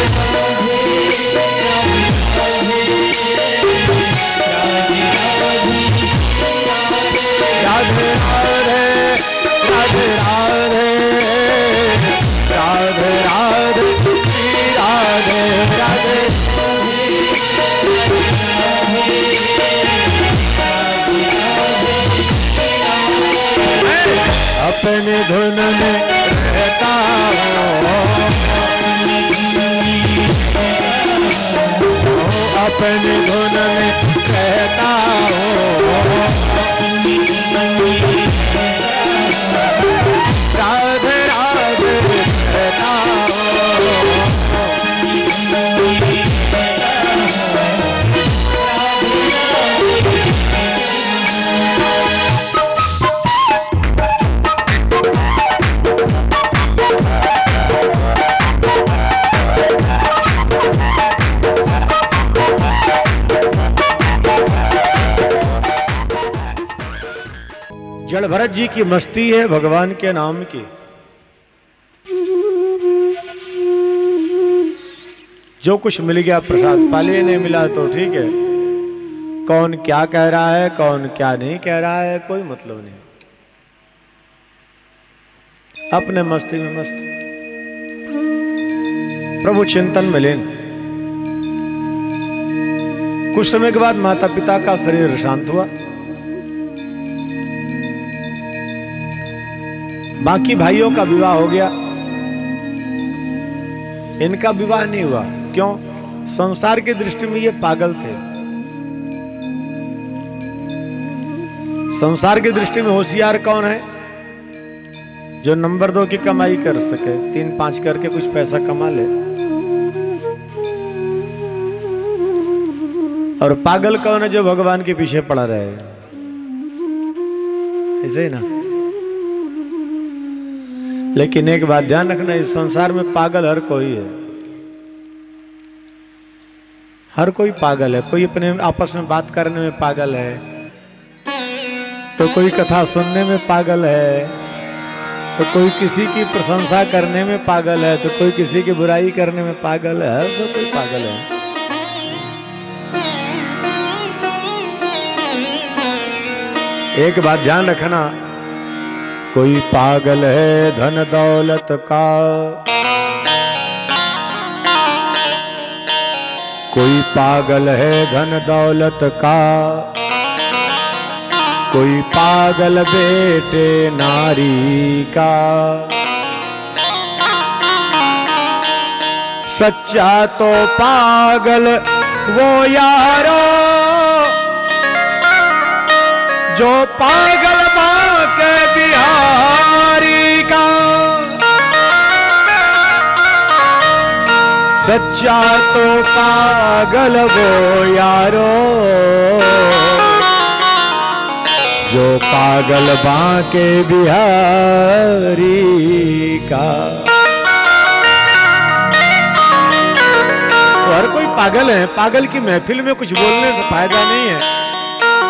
राधे राधे राधे राधे राधे राधे राधे। अपने धुन में रहता हूँ, अपने धुन में रहता हूँ, राधे राधे कहता हूँ। जड़ भरत जी की मस्ती है भगवान के नाम की। जो कुछ मिल गया प्रसाद, पालिए नहीं मिला तो ठीक है। कौन क्या कह रहा है, कौन क्या नहीं कह रहा है, कोई मतलब नहीं। अपने मस्ती में मस्त, प्रभु चिंतन में लीन। कुछ समय के बाद माता पिता का शरीर शांत हुआ। बाकी भाइयों का विवाह हो गया, इनका विवाह नहीं हुआ। क्यों? संसार की दृष्टि में ये पागल थे। संसार की दृष्टि में होशियार कौन है? जो नंबर 2 की कमाई कर सके, 3-5 करके कुछ पैसा कमा ले। और पागल कौन है? जो भगवान के पीछे पड़ा रहे। ऐसे ही ना। लेकिन एक बात ध्यान रखना, इस संसार में पागल हर कोई है। हर कोई पागल है। कोई अपने आपस में बात करने में पागल है, तो कोई कथा सुनने में पागल है, तो कोई किसी की प्रशंसा करने में पागल है, तो कोई किसी की बुराई करने में पागल है। तो कोई पागल है। एक बात ध्यान रखना, कोई पागल है धन दौलत का, कोई पागल है धन दौलत का, कोई पागल बेटे नारी का। सच्चा तो पागल वो यारो जो पागल मां के बिहारी का। सच्चा तो पागल वो यारो जो पागल मां के बिहारी का। तो हर कोई पागल है। पागल की महफिल में कुछ बोलने से फायदा नहीं है।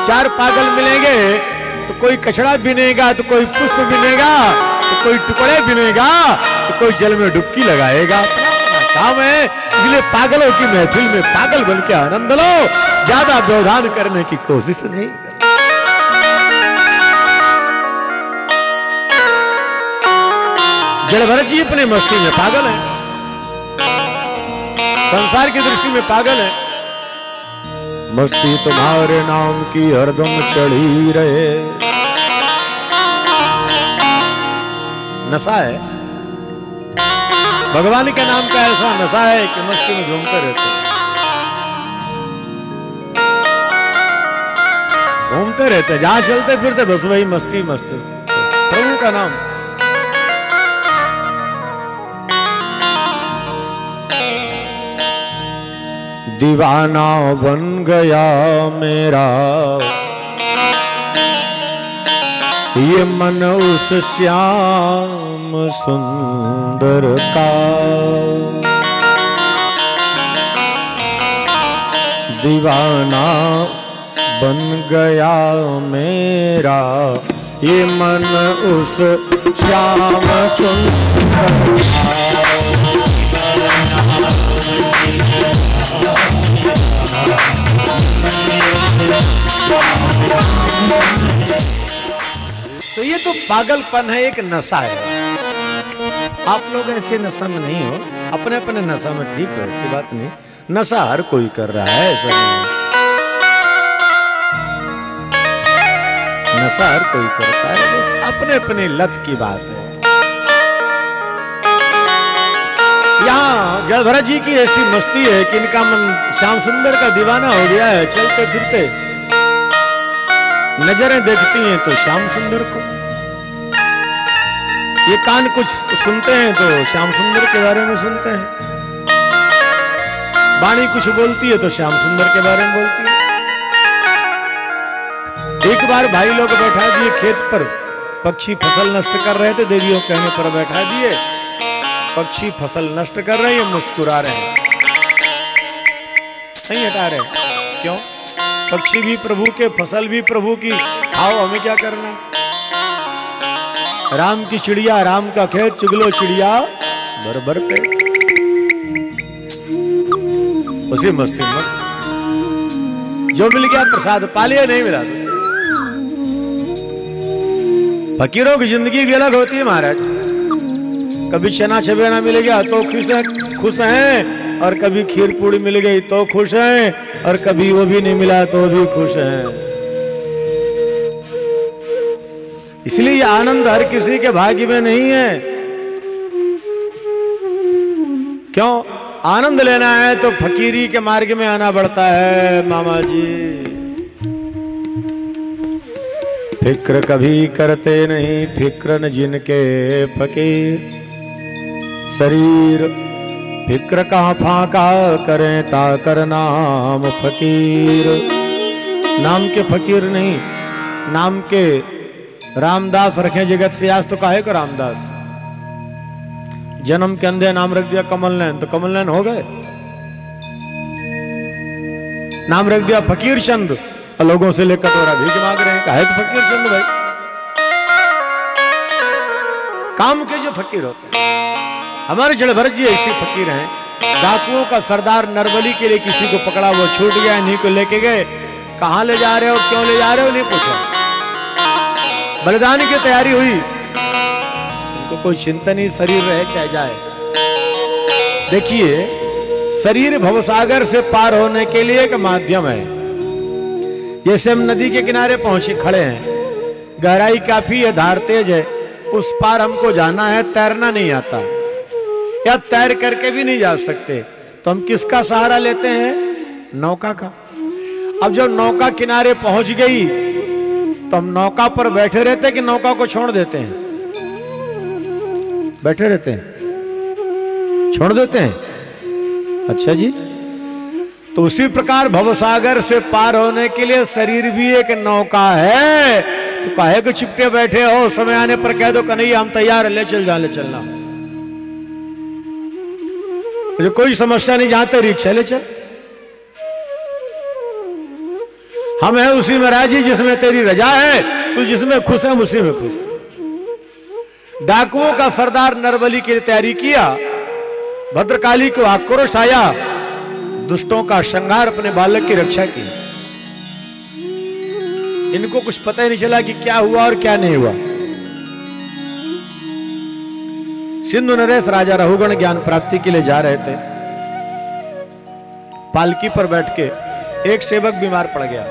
चार पागल मिलेंगे तो कोई कचड़ा बिनेगा, तो कोई पुष्प बिनेगा, तो कोई टुकड़े बिनेगा, तो कोई जल में डुबकी लगाएगा। अपना काम है। इसलिए पागलों की महफिल में पागल बन के आनंद लो, ज्यादा व्यवधान करने की कोशिश नहीं। जड़भरत जी अपने मस्ती में पागल है, संसार की दृष्टि में पागल है। मस्ती तुम्हारे नाम की हरदम चढ़ी रहे। नशा है, भगवान के नाम का ऐसा नशा है कि मस्ती में झूमते रहते, घूमते रहते, जहां चलते फिरते बस वही मस्ती मस्ती, प्रभु का नाम। दीवाना बन गया मेरा ये मन उस श्याम सुंदर का। दीवाना बन गया मेरा ये मन उस श्याम सुंदर का। तो ये तो पागलपन है, एक नशा है। आप लोग ऐसे नशा में नहीं हो, अपने अपने नशा में ठीक हो, ऐसी बात नहीं। नशा हर कोई कर रहा है, ऐसा नहीं। नशा हर कोई करता है, बस अपने अपने लत की बात है। यहाँ जड़भरत जी की ऐसी मस्ती है कि इनका मन श्याम सुंदर का दीवाना हो गया है। चलते फिरते नजरें देखती हैं तो श्याम सुंदर को, ये कान कुछ सुनते हैं तो श्याम सुंदर के बारे में सुनते हैं, वाणी कुछ बोलती है तो श्याम सुंदर के बारे में बोलती है। एक बार भाई लोग बैठा दिए खेत पर, पक्षी फसल नष्ट कर रहे थे, देवियों कहने पर बैठा दिए। पक्षी फसल नष्ट कर रहे हैं, मुस्कुरा रहे हैं, नहीं हटा रहे। क्यों? पक्षी भी प्रभु के, फसल भी प्रभु की, खाओ, हमें क्या करना। राम की चिड़िया, राम का खेत, चुगलो चिड़िया बरबर पे, उसी मस्ती मस्त। जो मिल गया प्रसाद पा लिया, नहीं मिला तो। फकीरों की जिंदगी भी अलग होती है महाराज। कभी चना चबेना मिल गया तो खुश हैं, और कभी खीर पूड़ी मिल गई तो खुश हैं, और कभी वो भी नहीं मिला तो भी खुश हैं। इसलिए आनंद हर किसी के भाग्य में नहीं है। क्यों? आनंद लेना है तो फकीरी के मार्ग में आना पड़ता है मामा जी। फिक्र कभी करते नहीं, फिक्र न जिनके फकीर। शरीर फिक्र कहाँ फाका करें, ताकर नाम फकीर। नाम के फकीर नहीं, नाम के रामदास रखें जगत से। आज तो काहे को रामदास, जन्म के अंधे नाम रख दिया कमल नैन, तो कमल नैन हो गए। नाम रख दिया फकीर चंद, लोगों से लेकर कटोरा भीख मांग रहे हैं, कहा है फकीर चंद भाई। काम के जो फकीर होते हैं, हमारे जड़ भरत जी ऐसे फकीर हैं। डाकुओं का सरदार नरबली के लिए किसी को पकड़ा, वो छूट गया, इन्हीं को लेके गए। कहां ले जा रहे हो, क्यों ले जा रहे हो, नहीं पूछा। बलिदान की तैयारी हुई, उनको कोई चिंता नहीं, शरीर रहे चाहे जाए। देखिए, शरीर भवसागर से पार होने के लिए एक माध्यम है। जैसे हम नदी के किनारे पहुंचे खड़े हैं, गहराई काफी है, धार तेज है, उस पार हमको जाना है, तैरना नहीं आता या तैर करके भी नहीं जा सकते, तो हम किसका सहारा लेते हैं, नौका का। अब जब नौका किनारे पहुंच गई तो हम नौका पर बैठे रहते कि नौका को छोड़ देते हैं, बैठे रहते हैं, छोड़ देते हैं। अच्छा जी, तो उसी प्रकार भवसागर से पार होने के लिए शरीर भी एक नौका है। तो काहे को चिपटे बैठे हो, समय आने पर कह दो कन्हैया हम तैयार है, ले चल जा, ले चलना, मुझे कोई समस्या नहीं, जहां तेरी इच्छा ले चल। हम है उसी में राजी जिसमें तेरी रजा है, तू जिसमें खुश है उसी में खुश। डाकुओं का सरदार नरबली की तैयारी किया, भद्रकाली को आक्रोश आया, दुष्टों का श्रृंगार, अपने बालक की रक्षा की। इनको कुछ पता ही नहीं चला कि क्या हुआ और क्या नहीं हुआ। सिंधु नरेश राजा रहुगण ज्ञान प्राप्ति के लिए जा रहे थे। पालकी पर बैठ के एक सेवक बीमार पड़ गया।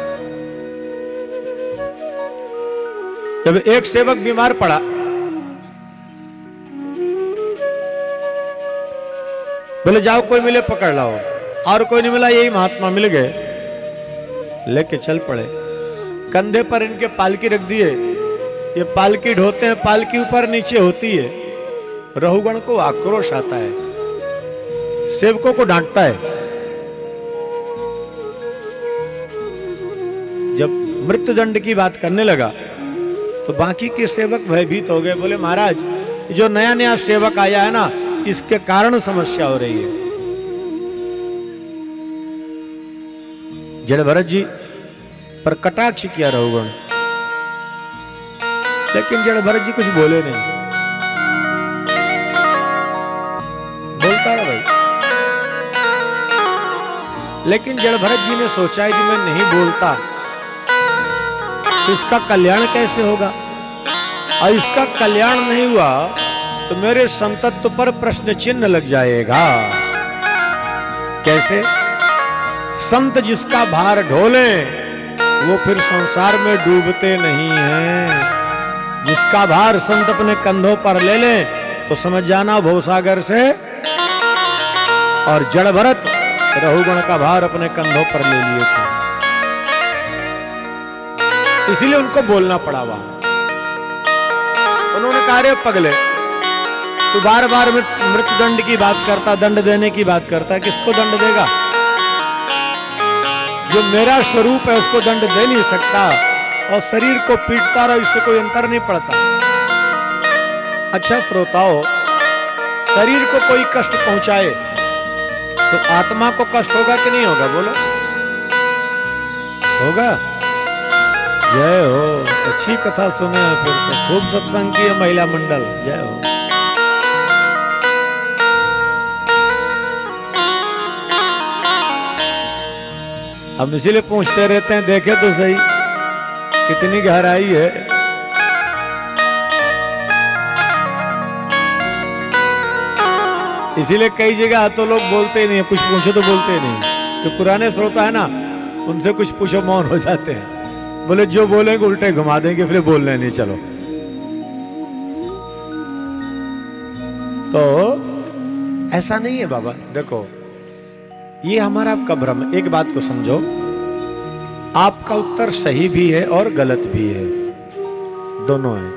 जब एक सेवक बीमार पड़ा, बोले जाओ कोई मिले पकड़ लाओ, और कोई नहीं मिला, यही महात्मा मिल गए, लेके चल पड़े। कंधे पर इनके पालकी रख दिए, ये पालकी ढोते हैं, पालकी ऊपर नीचे होती है। रहुगण को आक्रोश आता है, सेवकों को डांटता है। जब मृत्युदंड की बात करने लगा तो बाकी के सेवक भयभीत हो गए, बोले महाराज जो नया नया सेवक आया है ना, इसके कारण समस्या हो रही है। जड़ भरत जी पर कटाक्ष किया रहुगण, लेकिन जड़ भरत जी कुछ बोले नहीं। बोलता रहा भाई, लेकिन जड़ भरत जी ने सोचा कि मैं नहीं बोलता तो इसका कल्याण कैसे होगा, और इसका कल्याण नहीं हुआ तो मेरे संतत्व पर प्रश्न चिन्ह लग जाएगा। कैसे? संत जिसका भार ढोले वो फिर संसार में डूबते नहीं हैं। जिसका भार संत अपने कंधों पर ले ले तो समझ जाना भवसागर से। और जड़ भरत रहुगण का भार अपने कंधों पर ले लिए थे, इसीलिए उनको बोलना पड़ा वहां। उन्होंने कहा रे पगले, तू बार बार मृत्युदंड की बात करता, दंड देने की बात करता, किसको दंड देगा? जो मेरा स्वरूप है उसको दंड दे नहीं सकता, और शरीर को पीटता रहो, इससे कोई अंतर नहीं पड़ता। अच्छा श्रोताओ, शरीर को कोई कष्ट पहुंचाए तो आत्मा को कष्ट होगा कि नहीं होगा? बोलो, होगा? जय हो, अच्छी कथा सुने हैं, फिर तो खूब सत्संग की है महिला मंडल, जय हो। हम इसीलिए पूछते रहते हैं, देखे तो सही कितनी गहराई है। इसीलिए कई जगह तो लोग बोलते ही नहीं, कुछ पूछो तो बोलते ही नहीं। जो पुराने श्रोता है ना, उनसे कुछ पूछो मौन हो जाते हैं, बोले जो बोलेंगे उल्टे घुमा देंगे, फिर बोलने नहीं। चलो, तो ऐसा नहीं है बाबा। देखो, ये हमारा आपका भ्रम। एक बात को समझो, आपका उत्तर सही भी है और गलत भी है, दोनों है।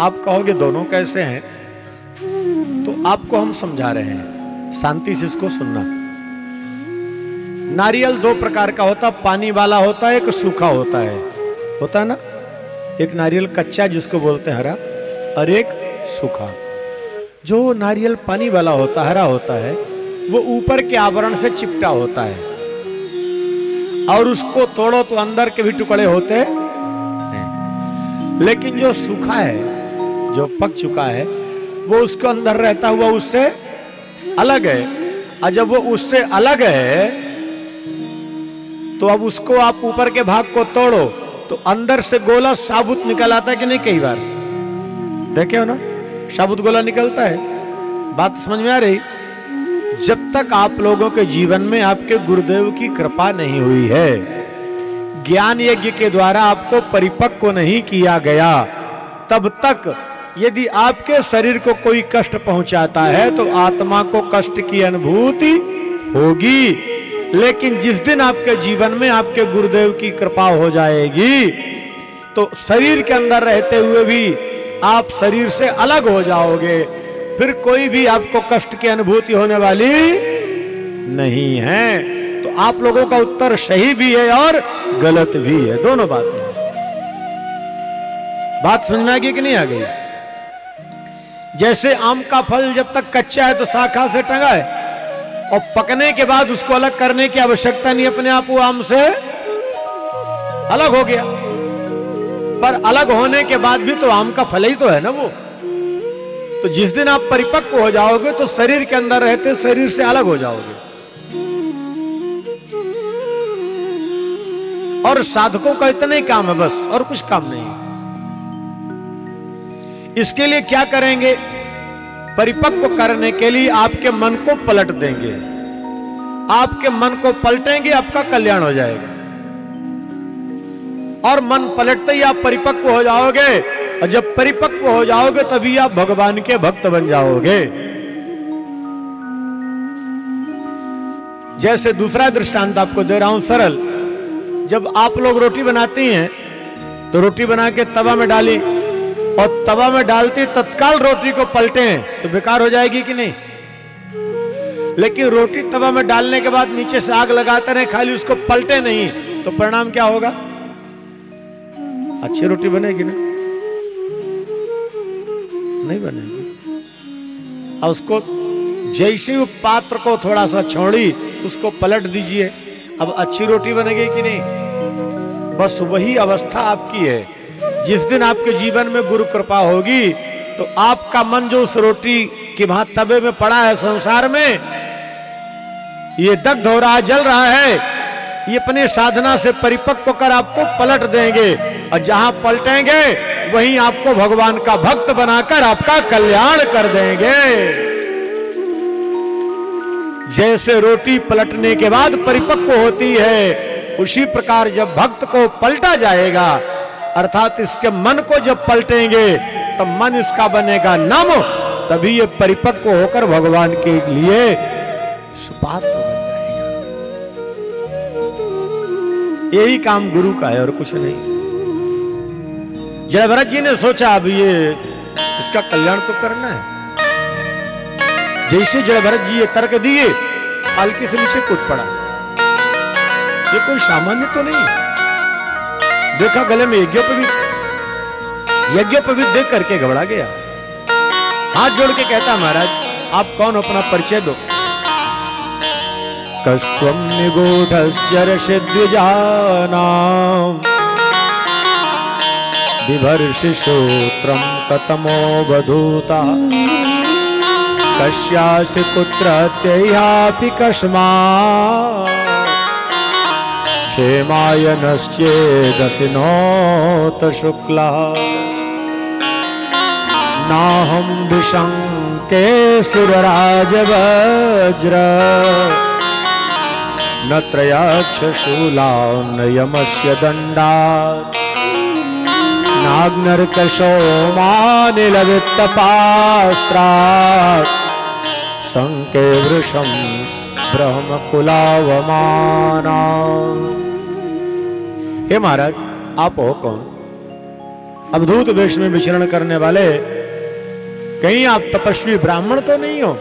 आप कहोगे दोनों कैसे हैं, तो आपको हम समझा रहे हैं, शांति से इसको सुनना। नारियल दो प्रकार का होता, पानी वाला होता है, एक सूखा होता है ना। एक नारियल कच्चा जिसको बोलते हैं हरा, और एक सूखा। जो नारियल पानी वाला होता हरा होता है वो ऊपर के आवरण से चिपटा होता है, और उसको तोड़ो तो अंदर के भी टुकड़े होते हैं। लेकिन जो सूखा है, जो पक चुका है, वो उसके अंदर रहता हुआ उससे अलग है। और जब वो उससे अलग है तो अब उसको आप ऊपर के भाग को तोड़ो तो अंदर से गोला साबुत निकल आता है कि नहीं? कई बार देखे हो ना, साबुत गोला निकलता है। बात समझ में आ रही? जब तक आप लोगों के जीवन में आपके गुरुदेव की कृपा नहीं हुई है, ज्ञान यज्ञ के द्वारा आपको परिपक्व नहीं किया गया, तब तक यदि आपके शरीर को कोई कष्ट पहुंचाता है तो आत्मा को कष्ट की अनुभूति होगी। लेकिन जिस दिन आपके जीवन में आपके गुरुदेव की कृपा हो जाएगी तो शरीर के अंदर रहते हुए भी आप शरीर से अलग हो जाओगे, फिर कोई भी आपको कष्ट की अनुभूति होने वाली नहीं है। तो आप लोगों का उत्तर सही भी है और गलत भी है, दोनों बातें हैं। बात समझ में आ गई कि नहीं आ गई? जैसे आम का फल जब तक कच्चा है तो शाखा से टंगा है, और पकने के बाद उसको अलग करने की आवश्यकता नहीं, अपने आप वो आम से अलग हो गया। पर अलग होने के बाद भी तो आम का फल ही तो है ना वो। तो जिस दिन आप परिपक्व हो जाओगे तो शरीर के अंदर रहते शरीर से अलग हो जाओगे। और साधकों का इतना ही काम है बस, और कुछ काम नहीं। इसके लिए क्या करेंगे? परिपक्व करने के लिए आपके मन को पलट देंगे। आपके मन को पलटेंगे, आपका कल्याण हो जाएगा। और मन पलटते ही आप परिपक्व हो जाओगे, और जब परिपक्व हो जाओगे तभी आप भगवान के भक्त बन जाओगे। जैसे दूसरा दृष्टांत आपको दे रहा हूं सरल। जब आप लोग रोटी बनाती हैं तो रोटी बना के तवा में डाली, और तवा में डालती तत्काल रोटी को पलटे तो बेकार हो जाएगी कि नहीं? लेकिन रोटी तवा में डालने के बाद नीचे से आग लगाते रहे, खाली उसको पलटे नहीं, तो परिणाम क्या होगा? अच्छी रोटी बनेगी ना? नहीं बनेगी। और उसको जैसे ही पात्र को थोड़ा सा छोड़ी उसको पलट दीजिए, अब अच्छी रोटी बनेगी कि नहीं? बस वही अवस्था आपकी है। जिस दिन आपके जीवन में गुरु कृपा होगी तो आपका मन जो उस रोटी के वहां तवे में पड़ा है संसार में, ये दग्ध हो रहा है, जल रहा है, ये अपने साधना से परिपक्व कर आपको पलट देंगे। और जहां पलटेंगे वहीं आपको भगवान का भक्त बनाकर आपका कल्याण कर देंगे। जैसे रोटी पलटने के बाद परिपक्व होती है, उसी प्रकार जब भक्त को पलटा जाएगा, अर्थात इसके मन को जब पलटेंगे तब मन इसका बनेगा नम, तभी ये परिपक्व होकर भगवान के लिए सुपात्र बन जाएगा। यही काम गुरु का है और कुछ नहीं। जयभरत जी ने सोचा अब ये इसका कल्याण तो करना है। जैसे जयभरत जी ये तर्क दिए, पालकी से नीचे कूद पड़ा। ये कोई सामान्य तो नहीं। देखा गले में यज्ञोपवीत देख करके घबरा गया, हाथ जोड़ के कहता महाराज आप कौन, अपना परिचय दो। कस्त्वं निगूढ़श्चरसि द्विजानां बिभर्षि श्रोत्रं कतमोऽवधूता कस्यासि कुत्रत्यह्यापि कस्मात् क्षेमायनश्चेदसिनोत शुक्लः नाहं विशङ्के सुरराजवज्र न त्रयक्षशूलां यमस्य दण्डात् नाग्नर्कशोमानिलवित्तपास्त्रात् शङ्के वृषं ब्रह्मकुलावमाना। हे महाराज आप हो कौन? अवधूत वेश में विचरण करने वाले, कहीं आप तपस्वी ब्राह्मण तो नहीं हो?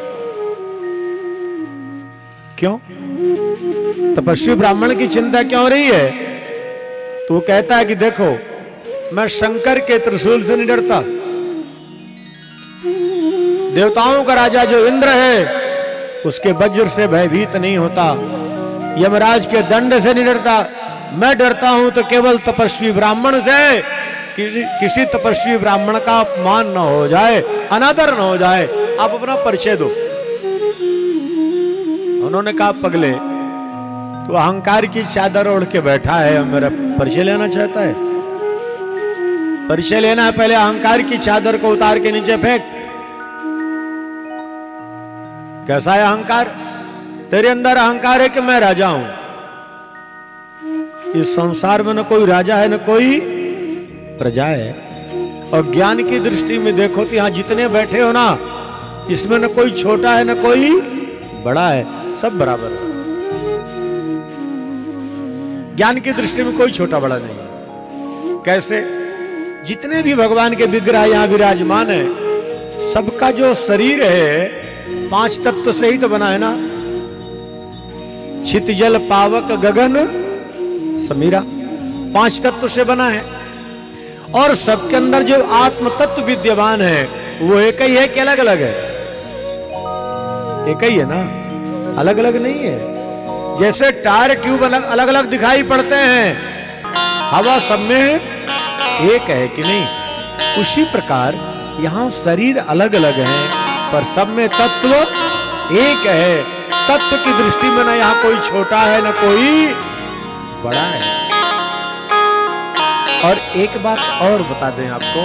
क्यों तपस्वी ब्राह्मण की चिंता क्यों हो रही है? तो वो कहता है कि देखो मैं शंकर के त्रिशूल से नहीं डरता, देवताओं का राजा जो इंद्र है, उसके वज्र से भयभीत नहीं होता, यमराज के दंड से नहीं डरता। मैं डरता हूं तो केवल तपस्वी ब्राह्मण से, किसी तपस्वी ब्राह्मण का अपमान न हो जाए, अनादर न हो जाए। आप अपना परिचय दो। उन्होंने कहा, पगले तो अहंकार की चादर ओढ़ के बैठा है, मेरा परिचय लेना चाहता है। परिचय लेना है, पहले अहंकार की चादर को उतार के नीचे फेंक। कैसा है अहंकार? तेरे अंदर अहंकार है कि मैं राजा हूं। इस संसार में न कोई राजा है, न कोई प्रजा है। और ज्ञान की दृष्टि में देखो तो यहां जितने बैठे हो ना, इसमें न कोई छोटा है, न कोई बड़ा है, सब बराबर है। ज्ञान की दृष्टि में कोई छोटा बड़ा नहीं है। कैसे? जितने भी भगवान के विग्रह यहां विराजमान है, सबका जो शरीर है 5 तत्व से ही तो बना है ना। छित जल पावक गगन समीरा, 5 तत्व से बना है। और सबके अंदर जो आत्म तत्व विद्यमान है वो एक ही है कि अलग अलग है? एक ही है ना, अलग अलग नहीं है। जैसे टायर ट्यूब अलग अलग दिखाई पड़ते हैं, हवा सब में एक है कि नहीं? उसी प्रकार यहां शरीर अलग अलग है, पर सब में तत्व एक है। तत्व की दृष्टि में ना यहां कोई छोटा है, ना कोई बड़ा है। और एक बात और बता दें आपको,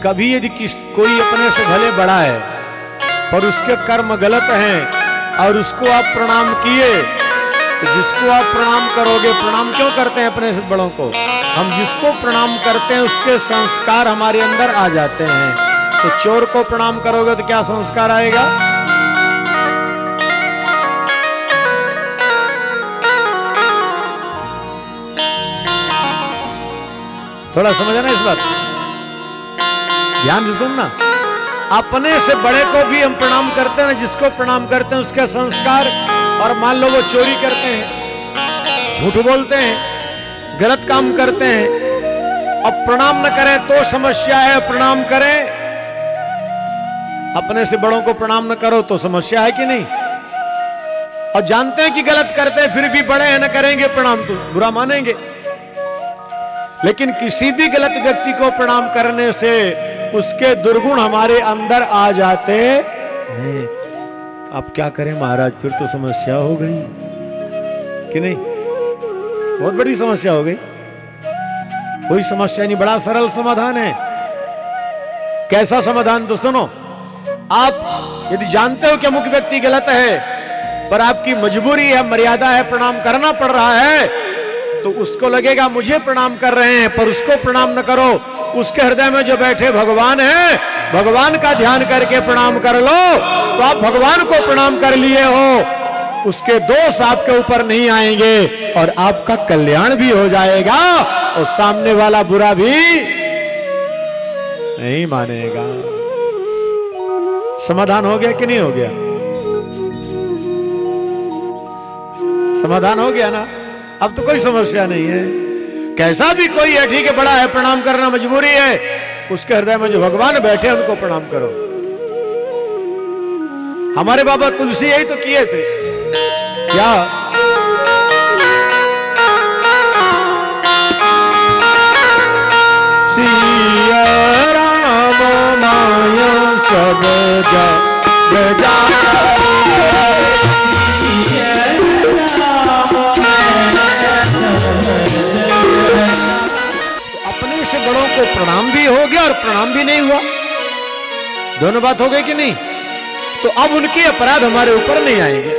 कभी यदि कोई अपने से भले बड़ा है पर उसके कर्म गलत हैं और उसको आप प्रणाम किए, तो जिसको आप प्रणाम करोगे, प्रणाम क्यों करते हैं अपने से बड़ों को? हम जिसको प्रणाम करते हैं उसके संस्कार हमारे अंदर आ जाते हैं। तो चोर को प्रणाम करोगे तो क्या संस्कार आएगा? थोड़ा समझना इस बात, ध्यान से सुनना। अपने से बड़े को भी हम प्रणाम करते हैं, जिसको प्रणाम करते हैं उसके संस्कार। और मान लो वो चोरी करते हैं, झूठ बोलते हैं, गलत काम करते हैं, अब प्रणाम न करें तो समस्या है, प्रणाम करें। अपने से बड़ों को प्रणाम न करो तो समस्या है कि नहीं? और जानते हैं कि गलत करते हैं, फिर भी बड़े हैं, न करेंगे प्रणाम तो बुरा मानेंगे। लेकिन किसी भी गलत व्यक्ति को प्रणाम करने से उसके दुर्गुण हमारे अंदर आ जाते हैं। अब क्या करें महाराज, फिर तो समस्या हो गई कि नहीं? बहुत बड़ी समस्या हो गई। कोई समस्या नहीं, बड़ा सरल समाधान है। कैसा समाधान? तो सुनो, आप यदि जानते हो कि अमुक व्यक्ति गलत है, पर आपकी मजबूरी है, मर्यादा है, प्रणाम करना पड़ रहा है, तो उसको लगेगा मुझे प्रणाम कर रहे हैं, पर उसको प्रणाम न करो। उसके हृदय में जो बैठे भगवान है, भगवान का ध्यान करके प्रणाम कर लो, तो आप भगवान को प्रणाम कर लिए हो, उसके दोष आपके ऊपर नहीं आएंगे और आपका कल्याण भी हो जाएगा और सामने वाला बुरा भी नहीं मानेगा। समाधान हो गया कि नहीं हो गया? समाधान हो गया ना? अब तो कोई समस्या नहीं है। कैसा भी कोई है, ठीक है, बड़ा है, प्रणाम करना मजबूरी है, उसके हृदय में जो भगवान बैठे उनको प्रणाम करो। हमारे बाबा तुलसी यही तो किए थे। क्या? सिया राम माया सब जग अपने से बड़ों को प्रणाम भी हो गया और प्रणाम भी नहीं हुआ, दोनों बात हो गई कि नहीं? तो अब उनके अपराध हमारे ऊपर नहीं आएंगे,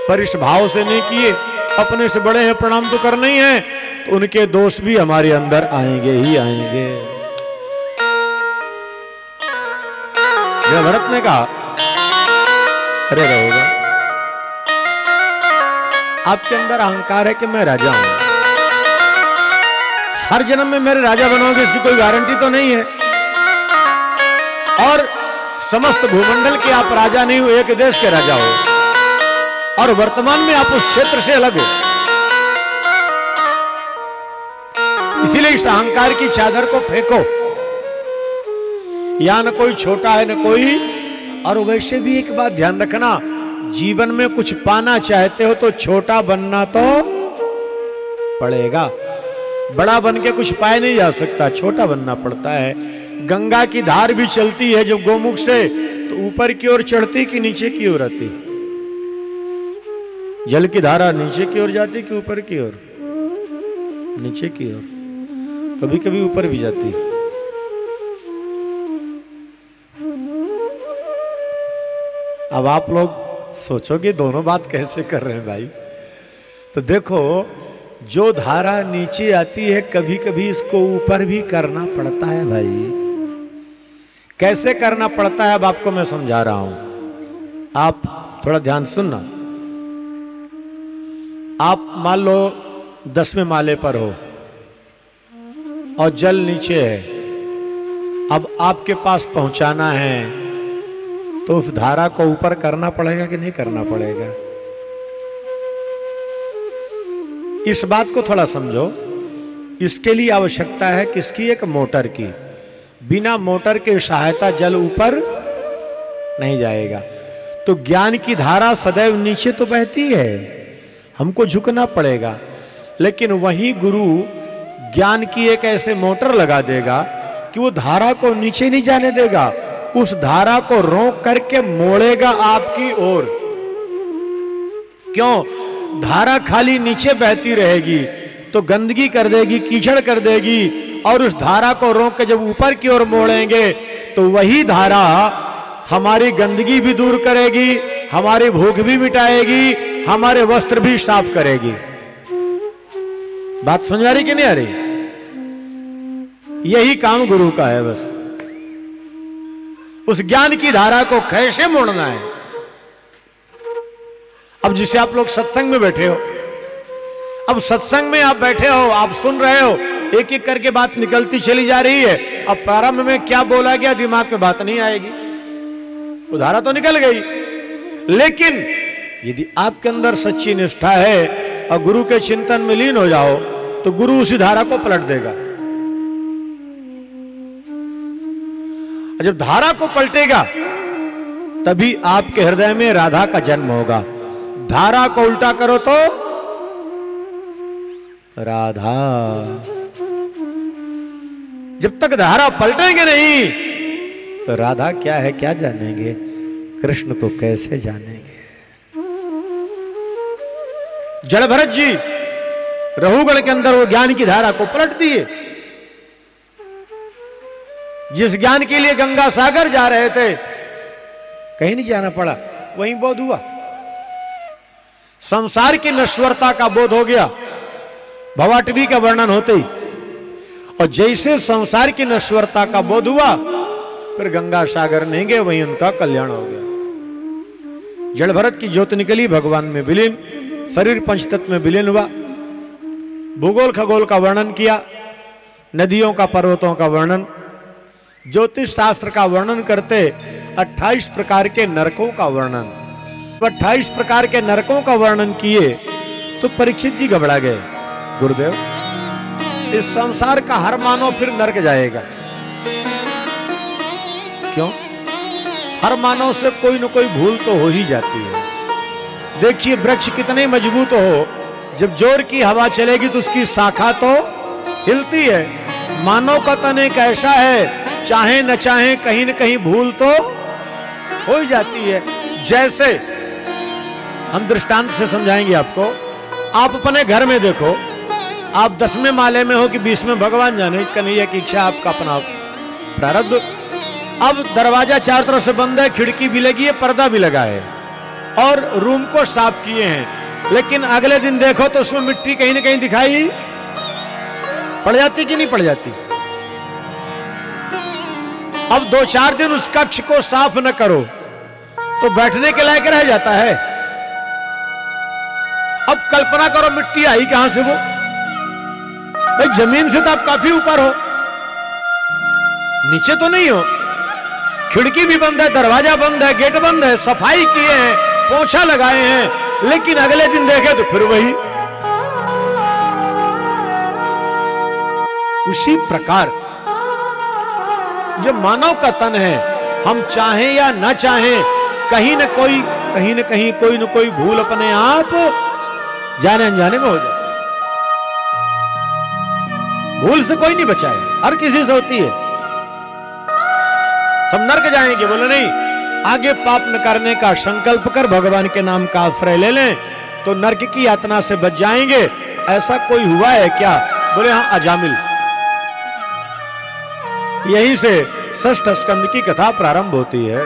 पर इस भाव से नहीं किए, अपने से बड़े हैं, प्रणाम तो करना ही है, तो उनके दोष भी हमारे अंदर आएंगे ही आएंगे। जब भरत ने कहा, अरे रहोगा, आपके अंदर अहंकार है कि मैं राजा हूं, हर जन्म में मेरे राजा बनोगे इसकी कोई गारंटी तो नहीं है, और समस्त भूमंडल के आप राजा नहीं हो, एक देश के राजा हो, और वर्तमान में आप उस क्षेत्र से अलग हो। इसीलिए इस अहंकार की चादर को फेंको। या न कोई छोटा है न कोई। और वैसे भी एक बात ध्यान रखना, जीवन में कुछ पाना चाहते हो तो छोटा बनना तो पड़ेगा। बड़ा बन के कुछ पाया नहीं जा सकता, छोटा बनना पड़ता है। गंगा की धार भी चलती है जब गोमुख से, तो ऊपर की ओर चढ़ती कि नीचे की ओर आती? जल की धारा नीचे की ओर जाती कि ऊपर की ओर? नीचे की ओर, कभी कभी ऊपर भी जाती। अब आप लोग सोचोगे दोनों बात कैसे कर रहे हैं भाई? तो देखो, जो धारा नीचे आती है कभी कभी इसको ऊपर भी करना पड़ता है भाई। कैसे करना पड़ता है अब आपको मैं समझा रहा हूं, आप थोड़ा ध्यान सुनना। आप मान लो 10वें माले पर हो और जल नीचे है, अब आपके पास पहुंचाना है तो उस धारा को ऊपर करना पड़ेगा कि नहीं करना पड़ेगा? इस बात को थोड़ा समझो। इसके लिए आवश्यकता है किसकी? एक मोटर की। बिना मोटर के सहायता जल ऊपर नहीं जाएगा। तो ज्ञान की धारा सदैव नीचे तो बहती है, हमको झुकना पड़ेगा। लेकिन वही गुरु ज्ञान की एक ऐसे मोटर लगा देगा कि वो धारा को नीचे नहीं जाने देगा, उस धारा को रोक करके मोड़ेगा आपकी ओर। क्यों? धारा खाली नीचे बहती रहेगी तो गंदगी कर देगी, कीचड़ कर देगी, और उस धारा को रोक के जब ऊपर की ओर मोड़ेंगे तो वही धारा हमारी गंदगी भी दूर करेगी, हमारी भूख भी मिटाएगी, हमारे वस्त्र भी साफ करेगी। बात समझ आ रही कि नहीं आ रही? यही काम गुरु का है। बस उस ज्ञान की धारा को कैसे मोड़ना है। अब जिसे आप लोग सत्संग में बैठे हो, अब सत्संग में आप बैठे हो, आप सुन रहे हो, एक एक करके बात निकलती चली जा रही है। अब प्रारंभ में क्या बोला गया दिमाग में बात नहीं आएगी, वो धारा तो निकल गई। लेकिन यदि आपके अंदर सच्ची निष्ठा है और गुरु के चिंतन में लीन हो जाओ तो गुरु उसी धारा को पलट देगा। जब धारा को पलटेगा तभी आपके हृदय में राधा का जन्म होगा। धारा को उल्टा करो तो राधा। जब तक धारा पलटेंगे नहीं तो राधा क्या है क्या जानेंगे, कृष्ण को कैसे जानेंगे। जड़ भरत जी रहुगण के अंदर वो ज्ञान की धारा को पलट दिए। जिस ज्ञान के लिए गंगा सागर जा रहे थे, कहीं नहीं जाना पड़ा, वहीं बोध हुआ। संसार की नश्वरता का बोध हो गया भवाटवी का वर्णन होते ही। और जैसे संसार की नश्वरता का बोध हुआ, फिर गंगा सागर नहीं गए, वहीं उनका कल्याण हो गया। जड़ भरत की ज्योत निकली, भगवान में विलीन, शरीर पंचतत्व में विलीन हुआ। भूगोल खगोल का वर्णन किया, नदियों का पर्वतों का वर्णन, ज्योतिष शास्त्र का वर्णन करते 28 प्रकार के नरकों का वर्णन। 28 प्रकार के नरकों का वर्णन किए तो परीक्षित जी घबरा गए, गुरुदेव इस संसार का हर मानव फिर नरक जाएगा। क्यों? हर मानव से कोई न कोई भूल तो हो ही जाती है। देखिए वृक्ष कितने मजबूत हो, जब जोर की हवा चलेगी तो उसकी शाखा तो हिलती है। मानव का तन एक ऐसा है, चाहे न चाहे कहीं न कहीं भूल तो हो ही जाती है। जैसे हम दृष्टांत से समझाएंगे आपको। आप अपने घर में देखो, आप 10वें माले में हो कि 20वें, भगवान जाने, कन्हैया की इच्छा, आपका अपना प्रारब्ध। अब दरवाजा चारों तरफ से बंद है, खिड़की भी लगी है, पर्दा भी लगा है और रूम को साफ किए हैं। लेकिन अगले दिन देखो तो उसमें मिट्टी कहीं ना कहीं दिखाई पड़ जाती कि नहीं पड़ जाती? अब 2-4 दिन उस कक्ष को साफ न करो तो बैठने के लायक रह जाता है। अब कल्पना करो मिट्टी आई कहां से? वो भाई जमीन से तो आप काफी ऊपर हो, नीचे तो नहीं हो। खिड़की भी बंद है, दरवाजा बंद है, गेट बंद है, सफाई किए हैं, पोछा लगाए हैं, लेकिन अगले दिन देखे तो फिर वही। उसी प्रकार जो मानव का तन है, हम चाहें या ना चाहें, कहीं न कहीं कोई न कोई भूल अपने आप जाने अनजाने में हो जाए। भूल से कोई नहीं बचा है, हर किसी से होती है। सब नरक जाएंगे, बोले नहीं, आगे पाप न करने का संकल्प कर भगवान के नाम का आश्रय ले लें तो नरक की यातना से बच जाएंगे। ऐसा कोई हुआ है क्या? बोले हाँ, अजामिल। यहीं से षष्ठ स्कंद की कथा प्रारंभ होती है।